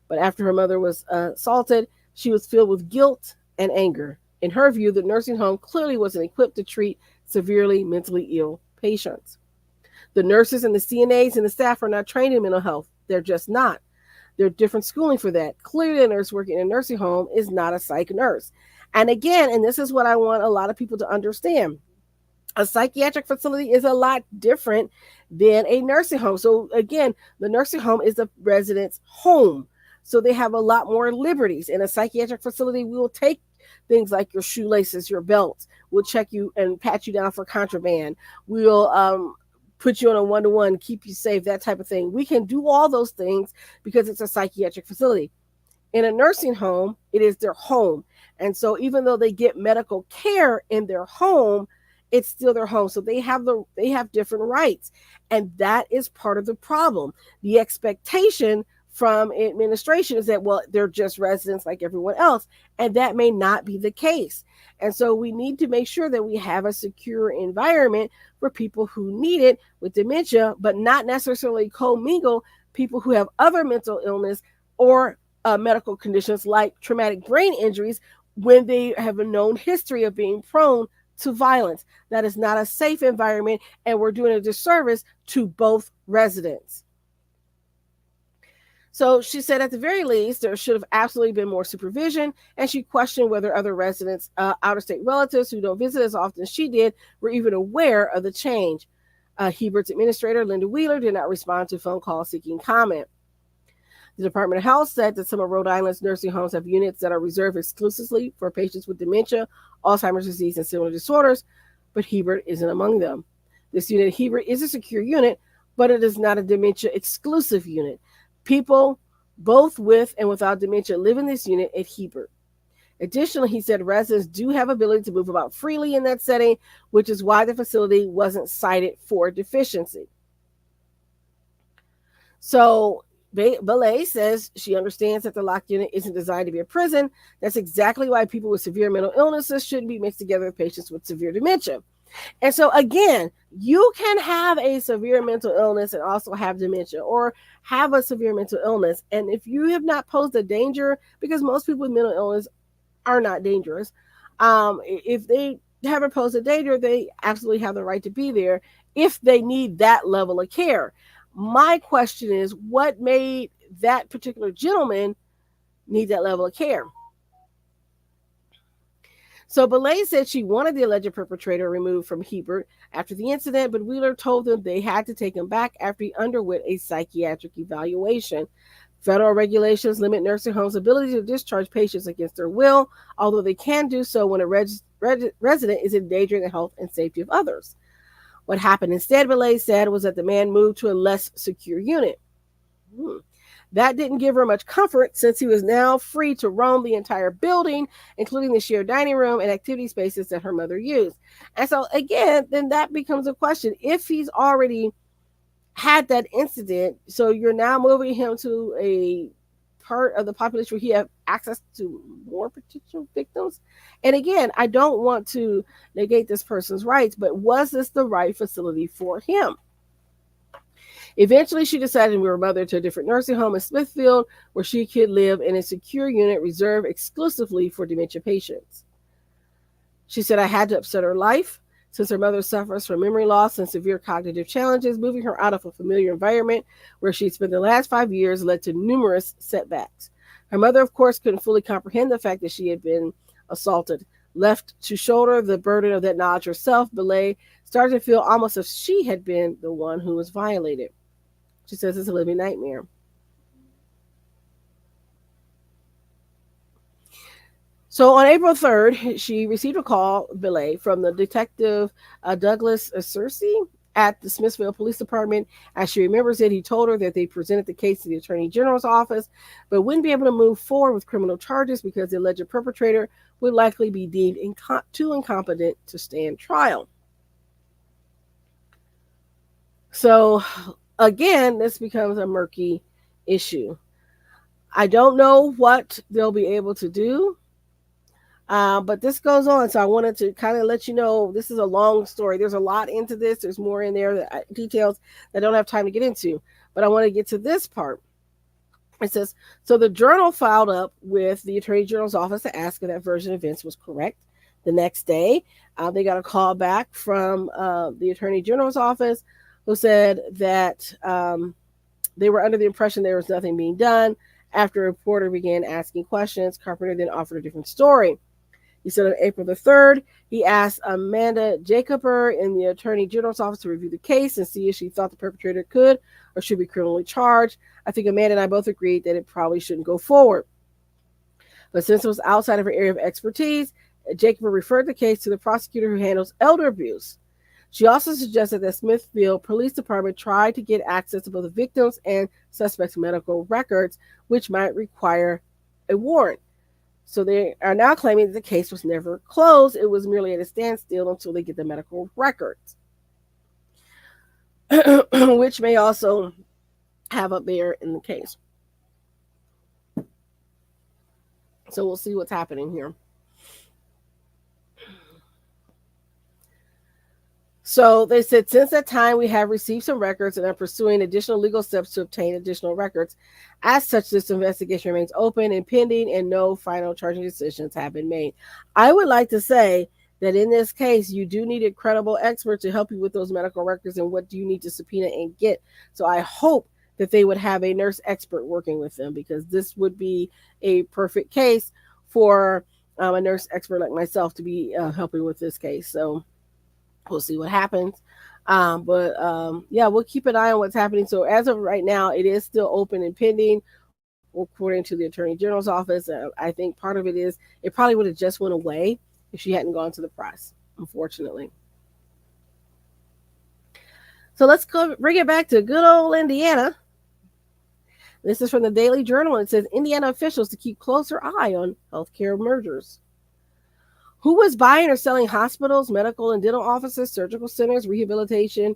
But after her mother was assaulted, she was filled with guilt and anger. In her view, the nursing home clearly wasn't equipped to treat severely mentally ill patients. The nurses and the CNAs and the staff are not trained in mental health. They're just not. There's different schooling for that. Clearly, a nurse working in a nursing home is not a psych nurse. And again, and this is what I want a lot of people to understand, a psychiatric facility is a lot different than a nursing home. So again, the nursing home is the resident's home. So they have a lot more liberties. In a psychiatric facility, we will take things like your shoelaces, your belts. We'll check you and pat you down for contraband. We'll put you on a one-to-one, keep you safe, that type of thing. We can do all those things because it's a psychiatric facility. In a nursing home, it is their home. And so even though they get medical care in their home, it's still their home. So they have different rights. And that is part of the problem. The expectation from administration is that, well, they're just residents like everyone else. And that may not be the case. And so we need to make sure that we have a secure environment for people who need it with dementia, but not necessarily commingle people who have other mental illness or medical conditions like traumatic brain injuries when they have a known history of being prone to violence. That is not a safe environment, and we're doing a disservice to both residents. So she said at the very least, there should have absolutely been more supervision, and she questioned whether other residents, out-of-state relatives who don't visit as often as she did, were even aware of the change. Hebert's administrator, Linda Wheeler, did not respond to phone calls seeking comment. The Department of Health said that some of Rhode Island's nursing homes have units that are reserved exclusively for patients with dementia, Alzheimer's disease, and similar disorders, but Hebert isn't among them. This unit, Hebert, is a secure unit, but it is not a dementia exclusive unit. People both with and without dementia live in this unit at Hebert. Additionally, he said residents do have ability to move about freely in that setting, which is why the facility wasn't cited for deficiency. So Belay says she understands that the locked unit isn't designed to be a prison. That's exactly why people with severe mental illnesses shouldn't be mixed together with patients with severe dementia. And so again, you can have a severe mental illness and also have dementia, or have a severe mental illness. And if you have not posed a danger, because most people with mental illness are not dangerous, if they haven't posed a danger, they absolutely have the right to be there if they need that level of care. My question is, what made that particular gentleman need that level of care? So Belay said she wanted the alleged perpetrator removed from Hebert after the incident, but Wheeler told them they had to take him back after he underwent a psychiatric evaluation. Federal regulations limit nursing homes' ability to discharge patients against their will, although they can do so when a resident is endangering the health and safety of others. What happened instead, Belay said, was that the man moved to a less secure unit. That didn't give her much comfort, since he was now free to roam the entire building, including the shared dining room and activity spaces that her mother used. And so again, then that becomes a question. If he's already had that incident, so you're now moving him to a part of the population where he have access to more potential victims. And again, I don't want to negate this person's rights, but was this the right facility for him? Eventually, she decided to move her mother to a different nursing home in Smithfield, where she could live in a secure unit reserved exclusively for dementia patients. She said, I had to upset her life. Since her mother suffers from memory loss and severe cognitive challenges, moving her out of a familiar environment where she'd spent the last 5 years led to numerous setbacks. Her mother, of course, couldn't fully comprehend the fact that she had been assaulted. Left to shoulder the burden of that knowledge herself, Belay started to feel almost as if she had been the one who was violated. She says it's a living nightmare. So on April 3rd, she received a call, belay, from the detective Douglas Searcy at the Smithville Police Department. As she remembers it, he told her that they presented the case to the Attorney General's office, but wouldn't be able to move forward with criminal charges because the alleged perpetrator would likely be deemed too incompetent to stand trial. So again, this becomes a murky issue. I don't know what they'll be able to do. But this goes on, so I wanted to kind of let you know this is a long story. There's a lot into this. There's more in there, details that I don't have time to get into. But I want to get to this part. It says, so the journal filed up with the Attorney General's office to ask if that version of events was correct. The next day, they got a call back from the Attorney General's office who said that they were under the impression there was nothing being done. After a reporter began asking questions, Carpenter then offered a different story. He said on April the 3rd, he asked Amanda Jacober in the Attorney General's office to review the case and see if she thought the perpetrator could or should be criminally charged. I think Amanda and I both agreed that it probably shouldn't go forward. But since it was outside of her area of expertise, Jacober referred the case to the prosecutor who handles elder abuse. She also suggested that Smithfield Police Department try to get access to both the victims' and suspects' medical records, which might require a warrant. So they are now claiming that the case was never closed. It was merely at a standstill until they get the medical records, which may also have a bear in the case. So we'll see what's happening here. So they said, since that time, we have received some records and are pursuing additional legal steps to obtain additional records. As such, this investigation remains open and pending, and no final charging decisions have been made. I would like to say that in this case, you do need a credible expert to help you with those medical records and what do you need to subpoena and get. So I hope that they would have a nurse expert working with them, because this would be a perfect case for a nurse expert like myself to be helping with this case. So we'll see what happens. Yeah, we'll keep an eye on what's happening. So as of right now, it is still open and pending, according to the Attorney General's office. I think part of it is it probably would have just went away if she hadn't gone to the press, unfortunately. So let's bring it back to good old Indiana. This is from the Daily Journal. It says Indiana officials to keep closer eye on healthcare mergers. Who was buying or selling hospitals, medical and dental offices, surgical centers, rehabilitation,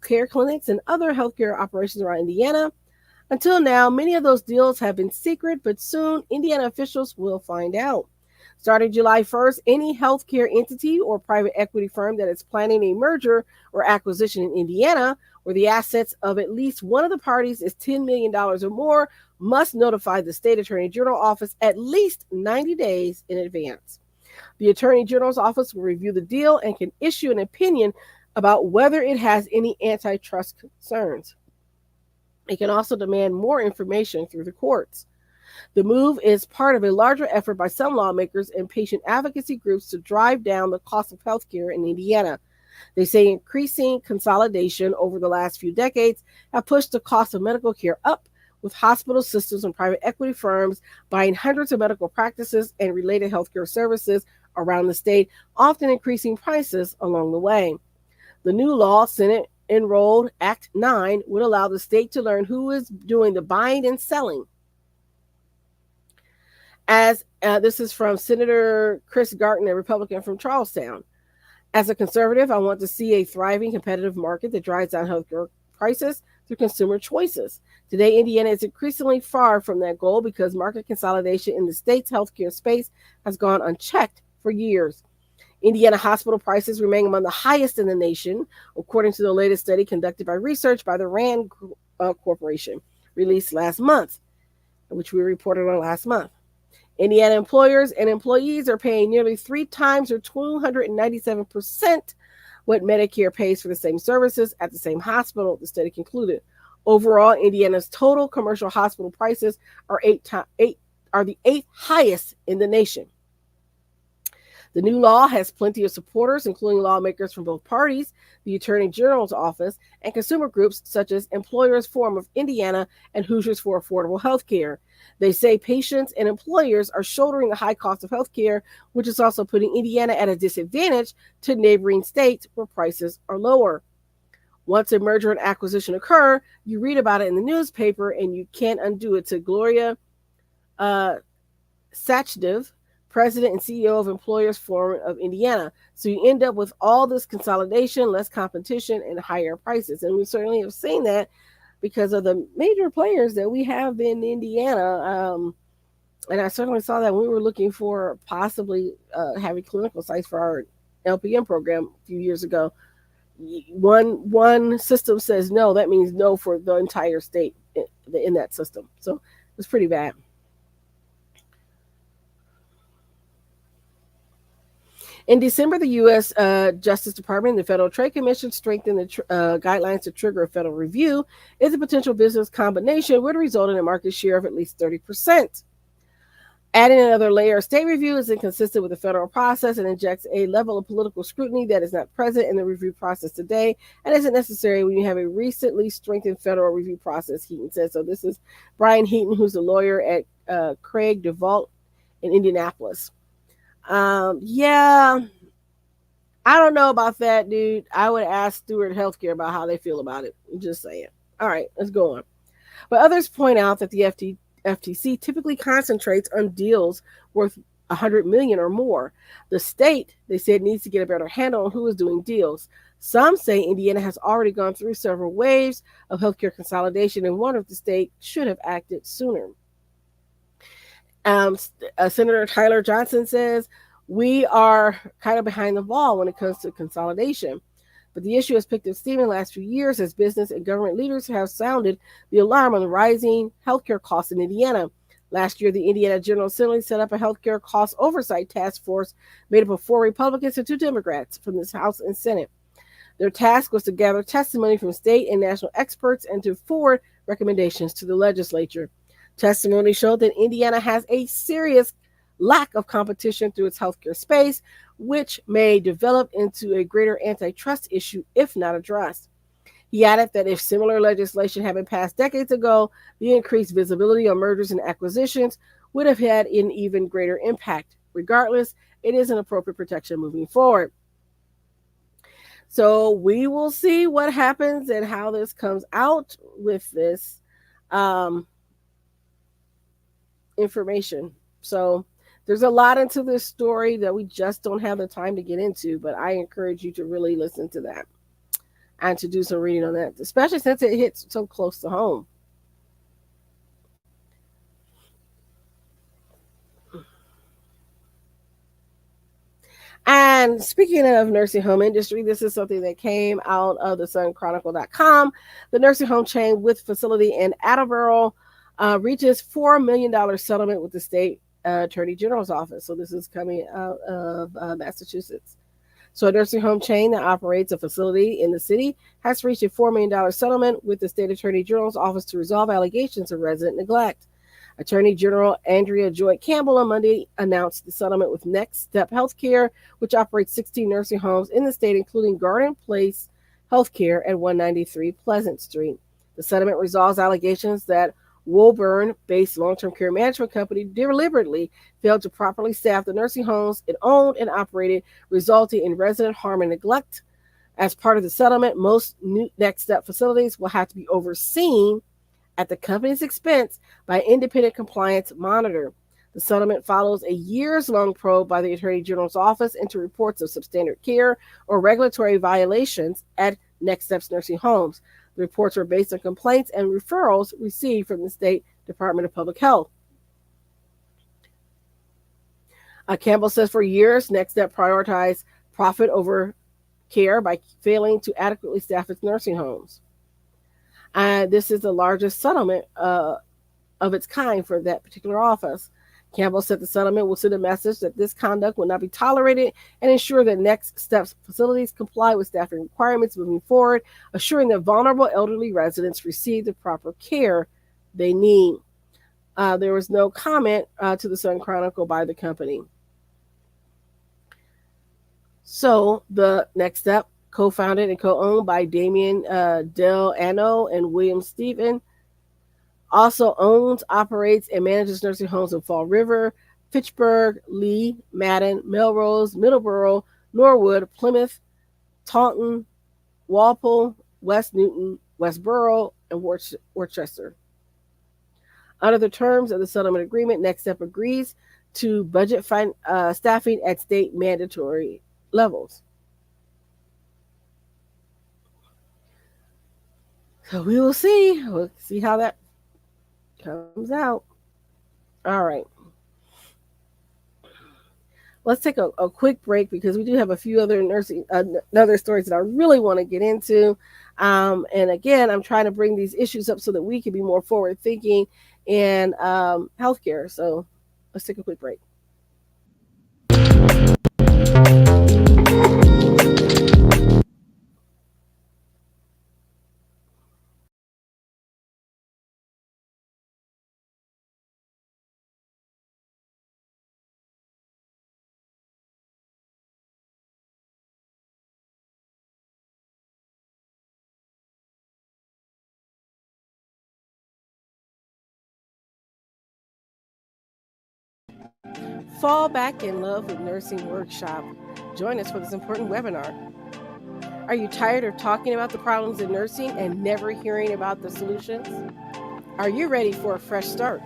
care clinics, and other healthcare operations around Indiana? Until now, many of those deals have been secret, but soon Indiana officials will find out. Starting July 1st, any healthcare entity or private equity firm that is planning a merger or acquisition in Indiana, where the assets of at least one of the parties is $10 million or more, must notify the state attorney general office at least 90 days in advance. The Attorney General's office will review the deal and can issue an opinion about whether it has any antitrust concerns. It can also demand more information through the courts. The move is part of a larger effort by some lawmakers and patient advocacy groups to drive down the cost of health care in Indiana. They say increasing consolidation over the last few decades have pushed the cost of medical care up, with hospital systems and private equity firms buying hundreds of medical practices and related healthcare services around the state, often increasing prices along the way. The new law, Senate Enrolled Act 9, would allow the state to learn who is doing the buying and selling. As this is from Senator Chris Garton, a Republican from Charlestown. As a conservative, I want to see a thriving competitive market that drives down healthcare prices through consumer choices. Today, Indiana is increasingly far from that goal because market consolidation in the state's healthcare space has gone unchecked for years. Indiana hospital prices remain among the highest in the nation, according to the latest study conducted by research by the RAND Corporation, released last month, which we reported on last month. Indiana employers and employees are paying nearly 3 times or 297% what Medicare pays for the same services at the same hospital, the study concluded. Overall, Indiana's total commercial hospital prices are the 8th highest in the nation. The new law has plenty of supporters, including lawmakers from both parties, the Attorney General's office, and consumer groups such as Employers Forum of Indiana and Hoosiers for Affordable Health Care. They say patients and employers are shouldering the high cost of health care, which is also putting Indiana at a disadvantage to neighboring states where prices are lower. Once a merger and acquisition occur, you read about it in the newspaper and you can't undo it, said Gloria uh, Sachdev, president and CEO of Employers Forum of Indiana. So you end up with all this consolidation, less competition, and higher prices. And we certainly have seen that because of the major players that we have in Indiana. And I certainly saw that when we were looking for possibly having clinical sites for our LPN program a few years ago. One system says no, that means no for the entire state in that system. So it was pretty bad. In December, the U.S. Justice Department and the Federal Trade Commission strengthened the guidelines to trigger a federal review if a potential business combination would result in a market share of at least 30%. Adding another layer of state review is inconsistent with the federal process and injects a level of political scrutiny that is not present in the review process today and isn't necessary when you have a recently strengthened federal review process, Heaton said. So this is Brian Heaton, who's a lawyer at Craig DeVault in Indianapolis. Yeah, I don't know about that, dude. I would ask Steward Healthcare about how they feel about it. I'm just saying. All right, let's go on. But others point out that the FTC typically concentrates on deals worth $100 million or more. The state, they said, needs to get a better handle on who is doing deals. Some say Indiana has already gone through several waves of healthcare consolidation and wonder if the state should have acted sooner. Senator Tyler Johnson says, we are kind of behind the ball when it comes to consolidation. But the issue has picked up steam in the last few years as business and government leaders have sounded the alarm on the rising healthcare costs in Indiana. Last year, the Indiana General Assembly set up a healthcare cost oversight task force made up of 4 Republicans and 2 Democrats from the House and Senate. Their task was to gather testimony from state and national experts and to forward recommendations to the legislature. Testimony showed that Indiana has a serious lack of competition through its healthcare space, which may develop into a greater antitrust issue if not addressed. He added that if similar legislation had been passed decades ago, the increased visibility on mergers and acquisitions would have had an even greater impact. Regardless, it is an appropriate protection moving forward. So we will see what happens and how this comes out with this information. So there's a lot into this story that we just don't have the time to get into, but I encourage you to really listen to that and to do some reading on that, especially since it hits so close to home. And speaking of nursing home industry, this is something that came out of the sunchronicle.com. The nursing home chain with facility in Attleboro reaches $4 million settlement with the state attorney general's office. So this is coming out of Massachusetts. So a nursing home chain that operates a facility in the city has reached a $4 million settlement with the state attorney general's office to resolve allegations of resident neglect. Attorney General Andrea Joy Campbell on Monday announced the settlement with Next Step Healthcare, which operates 16 nursing homes in the state, including Garden Place Healthcare at 193 Pleasant Street. The settlement resolves allegations that Woburn-based long-term care management company deliberately failed to properly staff the nursing homes it owned and operated, resulting in resident harm and neglect. As part of the settlement, most new Next Step facilities will have to be overseen at the company's expense by an independent compliance monitor. The settlement follows a years-long probe by the Attorney General's office into reports of substandard care or regulatory violations at Next Step's nursing homes. The reports were based on complaints and referrals received from the State Department of Public Health. Campbell says for years, Next Step prioritized profit over care by failing to adequately staff its nursing homes. This is the largest settlement of its kind for that particular office. Campbell said the settlement will send a message that this conduct will not be tolerated and ensure that Next Steps facilities comply with staffing requirements moving forward, assuring that vulnerable elderly residents receive the proper care they need. There was no comment to the Sun Chronicle by the company. So the next step, co-founded and co-owned by Damien Del Anno and William Stephen, also owns, operates, and manages nursing homes in Fall River, Fitchburg, Lee, Madden, Melrose, Middleborough, Norwood, Plymouth, Taunton, Walpole, West Newton, Westboro, and Worcester. Under the terms of the settlement agreement, Next Step agrees to budget staffing at state mandatory levels. So we will see. We'll see how that comes out. All right. Let's take a quick break because we do have a few other other stories that I really want to get into. And again, I'm trying to bring these issues up so that we can be more forward thinking in healthcare. So let's take a quick break. Fall back in love with nursing workshop. Join us for this important webinar. Are you tired of talking about the problems in nursing and never hearing about the solutions? Are you ready for a fresh start?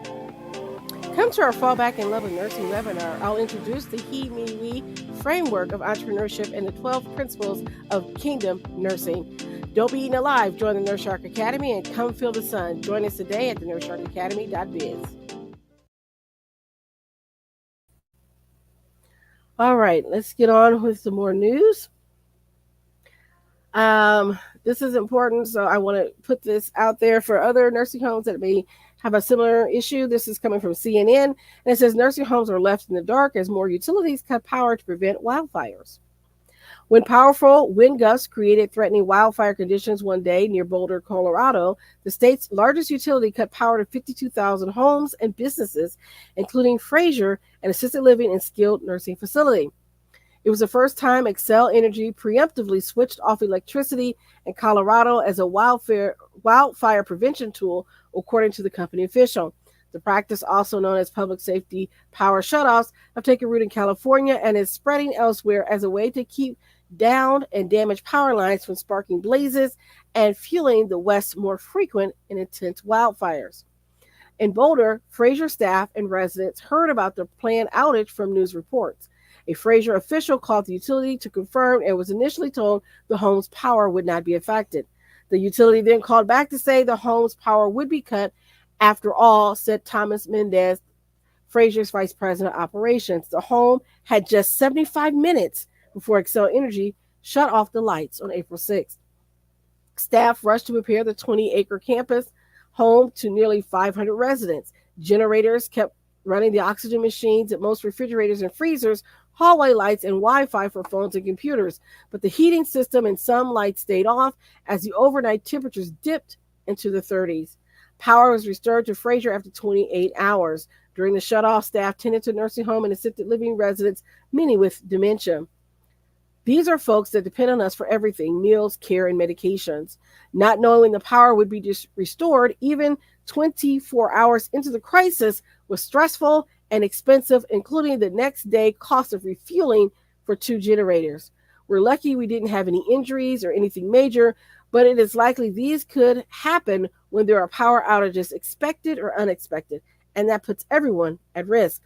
Come to our Fall Back in Love with Nursing webinar. I'll introduce the He, Me, We framework of entrepreneurship and the 12 principles of kingdom nursing. Don't be eaten alive. Join the Nurse Shark Academy and come feel the sun. Join us today at the nursesharkacademy.biz. All right, let's get on with some more news. This is important, so I want to put this out there for other nursing homes that may have a similar issue. This is coming from CNN, and it says nursing homes are left in the dark as more utilities cut power to prevent wildfires. When powerful wind gusts created threatening wildfire conditions one day near Boulder, Colorado, the state's largest utility cut power to 52,000 homes and businesses, including Fraser, an assisted living and skilled nursing facility. It was the first time Xcel Energy preemptively switched off electricity in Colorado as a wildfire prevention tool, according to the company official. The practice, also known as public safety power shutoffs, have taken root in California and is spreading elsewhere as a way to keep down and damaged power lines from sparking blazes and fueling the West's more frequent and intense wildfires. In Boulder, Fraser staff and residents heard about the planned outage from news reports. A Fraser official called the utility to confirm and was initially told the home's power would not be affected. The utility then called back to say the home's power would be cut. After all, said Thomas Mendez, Fraser's vice president of operations, the home had just 75 minutes before Xcel Energy shut off the lights on April 6th. Staff rushed to prepare the 20-acre campus home to nearly 500 residents. Generators kept running the oxygen machines at most refrigerators and freezers, hallway lights, and Wi-Fi for phones and computers. But the heating system and some lights stayed off as the overnight temperatures dipped into the 30s. Power was restored to Fraser after 28 hours. During the shutoff, staff tended to nursing home and assisted living residents, many with dementia. These are folks that depend on us for everything: meals, care, and medications. Not knowing when the power would be restored, even 24 hours into the crisis, was stressful and expensive, including the next day cost of refueling for 2 generators. We're lucky we didn't have any injuries or anything major, but it is likely these could happen when there are power outages, expected or unexpected, and that puts everyone at risk.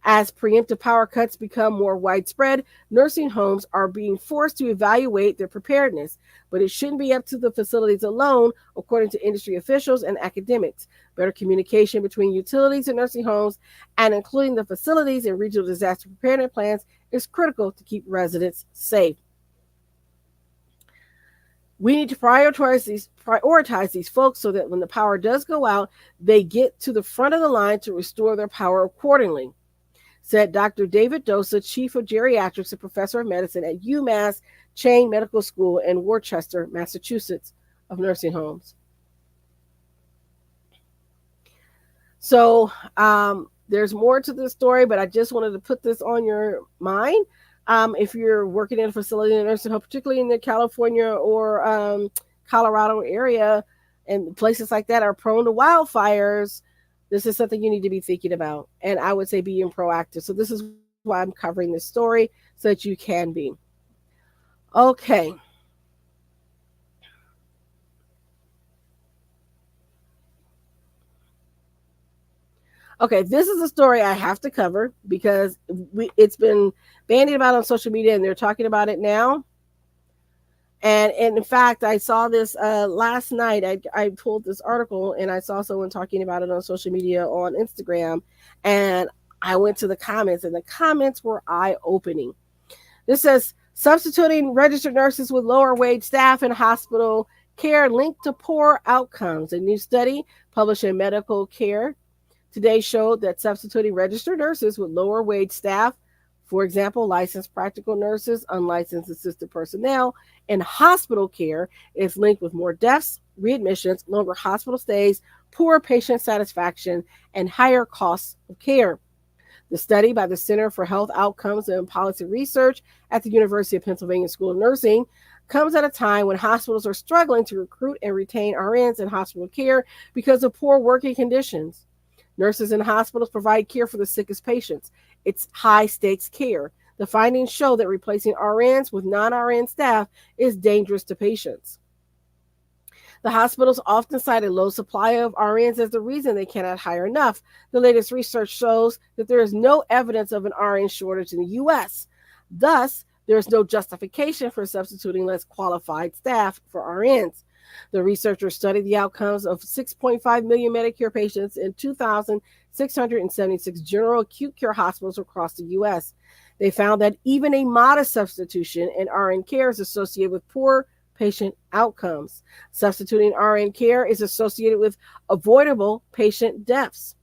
As preemptive power cuts become more widespread, nursing homes are being forced to evaluate their preparedness, but it shouldn't be up to the facilities alone, according to industry officials and academics. Better communication between utilities and nursing homes, and including the facilities and regional disaster preparedness plans, is critical to keep residents safe. We need to prioritize these folks so that when the power does go out, they get to the front of the line to restore their power accordingly, said Dr. David Dosa, Chief of Geriatrics and Professor of Medicine at UMass Chain Medical School in Worcester, Massachusetts, of nursing homes. So there's more to this story, but I just wanted to put this on your mind. If you're working in a facility in a nursing home, particularly in the California or Colorado area, and places like that are prone to wildfires, this is something you need to be thinking about. And I would say being proactive. So this is why I'm covering this story so that you can be. Okay. Okay, this is a story I have to cover because it's been bandied about on social media and they're talking about it now. And in fact, I saw this last night. I pulled this article and I saw someone talking about it on social media on Instagram. And I went to the comments, and the comments were eye opening. This says substituting registered nurses with lower wage staff in hospital care linked to poor outcomes. A new study published in Medical Care Today showed that substituting registered nurses with lower wage staff, for example, licensed practical nurses, unlicensed assisted personnel, and hospital care, is linked with more deaths, readmissions, longer hospital stays, poor patient satisfaction, and higher costs of care. The study by the Center for Health Outcomes and Policy Research at the University of Pennsylvania School of Nursing comes at a time when hospitals are struggling to recruit and retain RNs in hospital care because of poor working conditions. Nurses in hospitals provide care for the sickest patients. It's high stakes care. The findings show that replacing RNs with non RN staff is dangerous to patients. The hospitals often cite a low supply of RNs as the reason they cannot hire enough. The latest research shows that there is no evidence of an RN shortage in the U.S. Thus, there is no justification for substituting less qualified staff for RNs. The researchers studied the outcomes of 6.5 million Medicare patients in 2,676 general acute care hospitals across the U.S. They found that even a modest substitution in RN care is associated with poor patient outcomes. Substituting RN care is associated with avoidable patient deaths.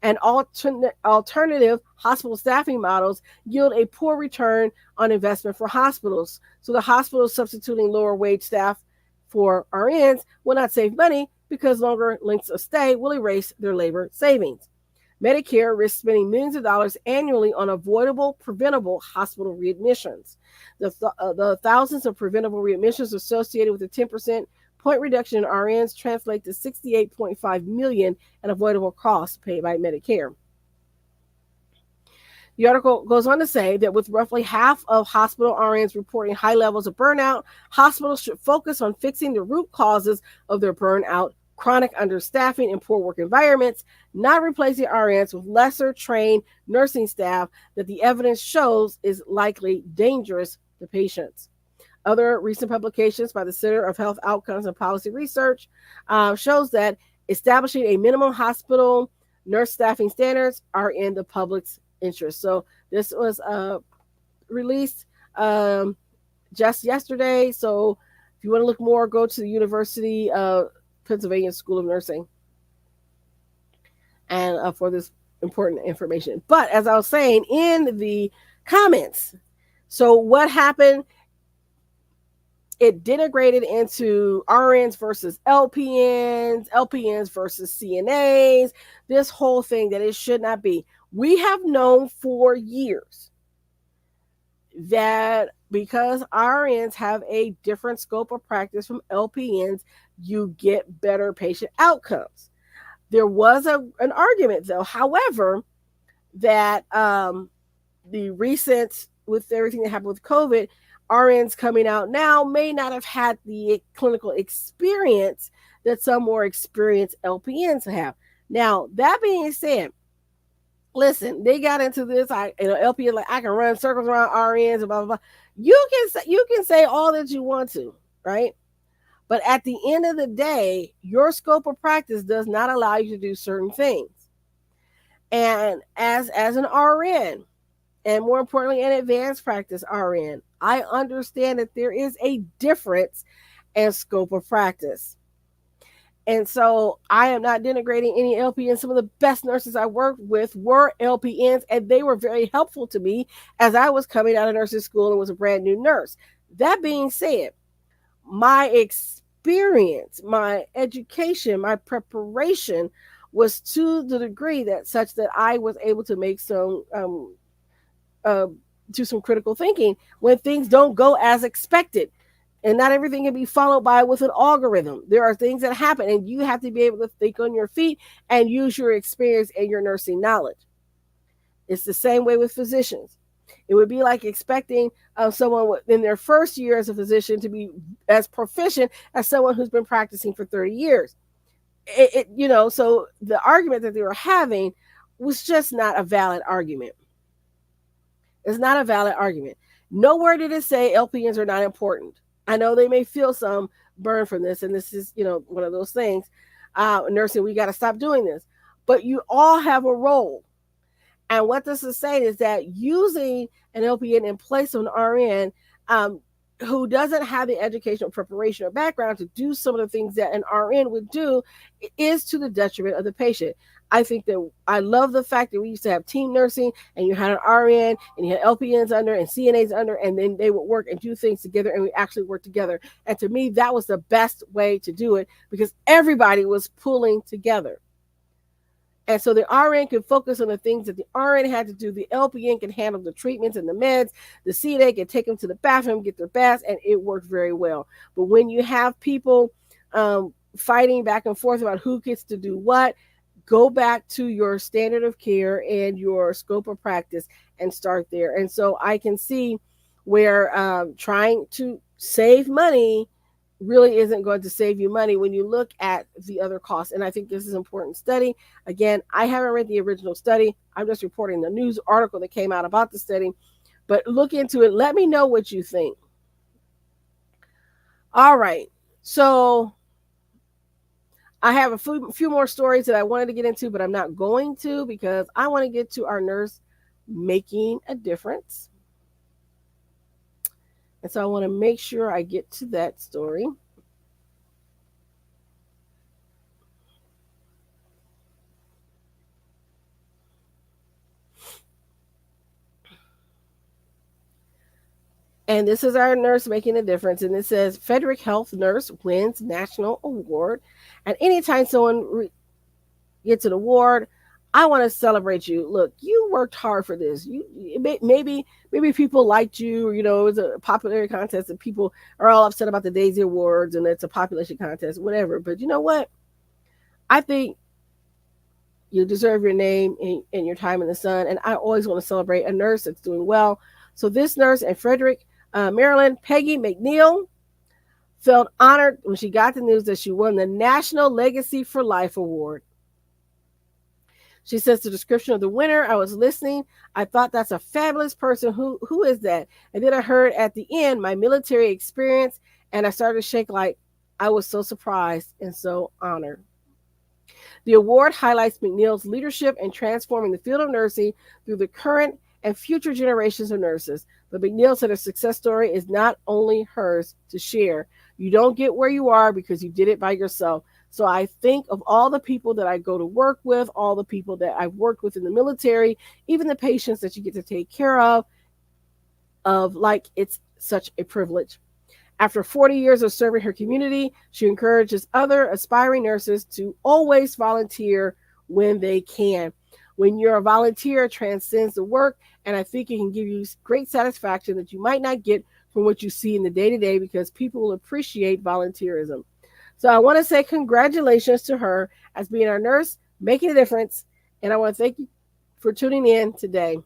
And alternative hospital staffing models yield a poor return on investment for hospitals. So the hospitals substituting lower wage staff for RNs will not save money because longer lengths of stay will erase their labor savings. Medicare risks spending millions of dollars annually on avoidable, preventable hospital readmissions. The thousands of preventable readmissions associated with a 10% point reduction in RNs translate to 68.5 million in avoidable costs paid by Medicare. The article goes on to say that with roughly half of hospital RNs reporting high levels of burnout, hospitals should focus on fixing the root causes of their burnout, chronic understaffing, and poor work environments, not replacing RNs with lesser trained nursing staff that the evidence shows is likely dangerous to patients. Other recent publications by the Center of Health Outcomes and Policy Research shows that establishing a minimum hospital nurse staffing standards are in the public's interest. So this was released just yesterday. So if you want to look more, go to the University of Pennsylvania School of Nursing and for this important information. But as I was saying in the comments, so what happened? It denigrated into RNs versus LPNs, LPNs versus CNAs, this whole thing that it should not be. We have known for years that because RNs have a different scope of practice from LPNs, you get better patient outcomes. There was an argument, though, however, that the recent, with everything that happened with COVID, RNs coming out now may not have had the clinical experience that some more experienced LPNs have. Now, that being said, listen, they got into this. LPN, like, I can run circles around RNs and blah blah blah. You can say all that you want to, right? But at the end of the day, your scope of practice does not allow you to do certain things. And as an RN, and more importantly, an advanced practice RN, I understand that there is a difference in scope of practice. And so I am not denigrating any LPNs. Some of the best nurses I worked with were LPNs, and they were very helpful to me as I was coming out of nursing school and was a brand new nurse. That being said, my experience, my education, my preparation was to the degree that such that I was able to make some do some critical thinking when things don't go as expected. And not everything can be followed by with an algorithm. There are things that happen, and you have to be able to think on your feet and use your experience and your nursing knowledge. It's the same way with physicians. It would be like expecting someone in their first year as a physician to be as proficient as someone who's been practicing for 30 years. So the argument that they were having was just not a valid argument. It's not a valid argument. Nowhere did it say LPNs are not important. I know they may feel some burn from this, and this is, one of those things. Nursing, we got to stop doing this. But you all have a role. And what this is saying is that using an LPN in place of an RN who doesn't have the educational preparation or background to do some of the things that an RN would do is to the detriment of the patient. I think that I love the fact that we used to have team nursing and you had an RN and you had LPNs under and CNAs under, and then they would work and do things together, and we actually worked together. And to me, that was the best way to do it because everybody was pulling together. And so the RN could focus on the things that the RN had to do. The LPN can handle the treatments and the meds. The CNA can take them to the bathroom, get their baths, and it worked very well. But when you have people fighting back and forth about who gets to do what, go back to your standard of care and your scope of practice and start there. And so I can see where trying to save money really isn't going to save you money when you look at the other costs. And I think this is an important study. Again, I haven't read the original study. I'm just reporting the news article that came out about the study. But look into it. Let me know what you think. All right. So I have a few more stories that I wanted to get into, but I'm not going to because I want to get to our nurse making a difference. And so I want to make sure I get to that story. And this is our nurse making a difference. And it says Frederick Health Nurse wins National Award. And anytime someone gets an award, I want to celebrate you. Look, you worked hard for this. Maybe people liked you. It was a popularity contest, and people are all upset about the Daisy Awards, and it's a population contest, whatever. But you know what? I think you deserve your name and your time in the sun. And I always want to celebrate a nurse that's doing well. So this nurse in Frederick, Maryland, Peggy McNeil, felt honored when she got the news that she won the National Legacy for Life Award. She says the description of the winner, I was listening. I thought that's a fabulous person. Who is that? And then I heard at the end my military experience, and I started to shake like I was so surprised and so honored. The award highlights McNeil's leadership in transforming the field of nursing through the current and future generations of nurses. But McNeil said her success story is not only hers to share. You don't get where you are because you did it by yourself. So I think of all the people that I go to work with, all the people that I've worked with in the military, even the patients that you get to take care of like it's such a privilege. After 40 years of serving her community, she encourages other aspiring nurses to always volunteer when they can. When you're a volunteer, it transcends the work, and I think it can give you great satisfaction that you might not get from what you see in the day-to-day because people will appreciate volunteerism. So I want to say congratulations to her as being our nurse, making a difference, and I want to thank you for tuning in today.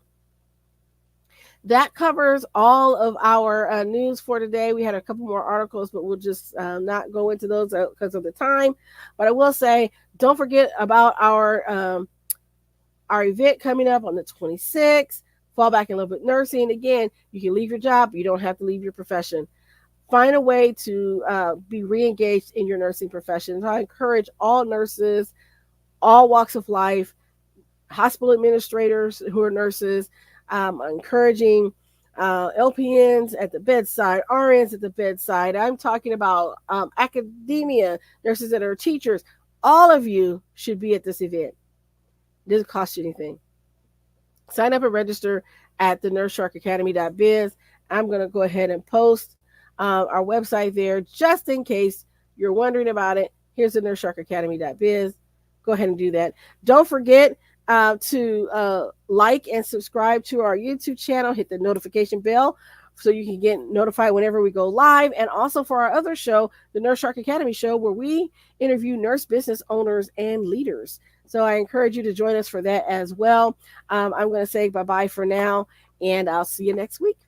That covers all of our news for today. We had a couple more articles, but we'll just not go into those because of the time. But I will say, don't forget about our event coming up on the 26th. Fall back in love with nursing. Again, you can leave your job, but you don't have to leave your profession. Find a way to be re-engaged in your nursing profession. I encourage all nurses, all walks of life, hospital administrators who are nurses, encouraging LPNs at the bedside, RNs at the bedside. I'm talking about academia, nurses that are teachers. All of you should be at this event. It doesn't cost you anything. Sign up and register at the nursesharkacademy.biz. I'm going to go ahead and post our website there just in case you're wondering about it. Here's the nursesharkacademy.biz. Go ahead and do that. Don't forget, to like and subscribe to our YouTube channel. Hit the notification bell so you can get notified whenever we go live. And also for our other show, the Nurse Shark Academy show, where we interview nurse business owners and leaders. So I encourage you to join us for that as well. I'm going to say bye bye for now, and I'll see you next week.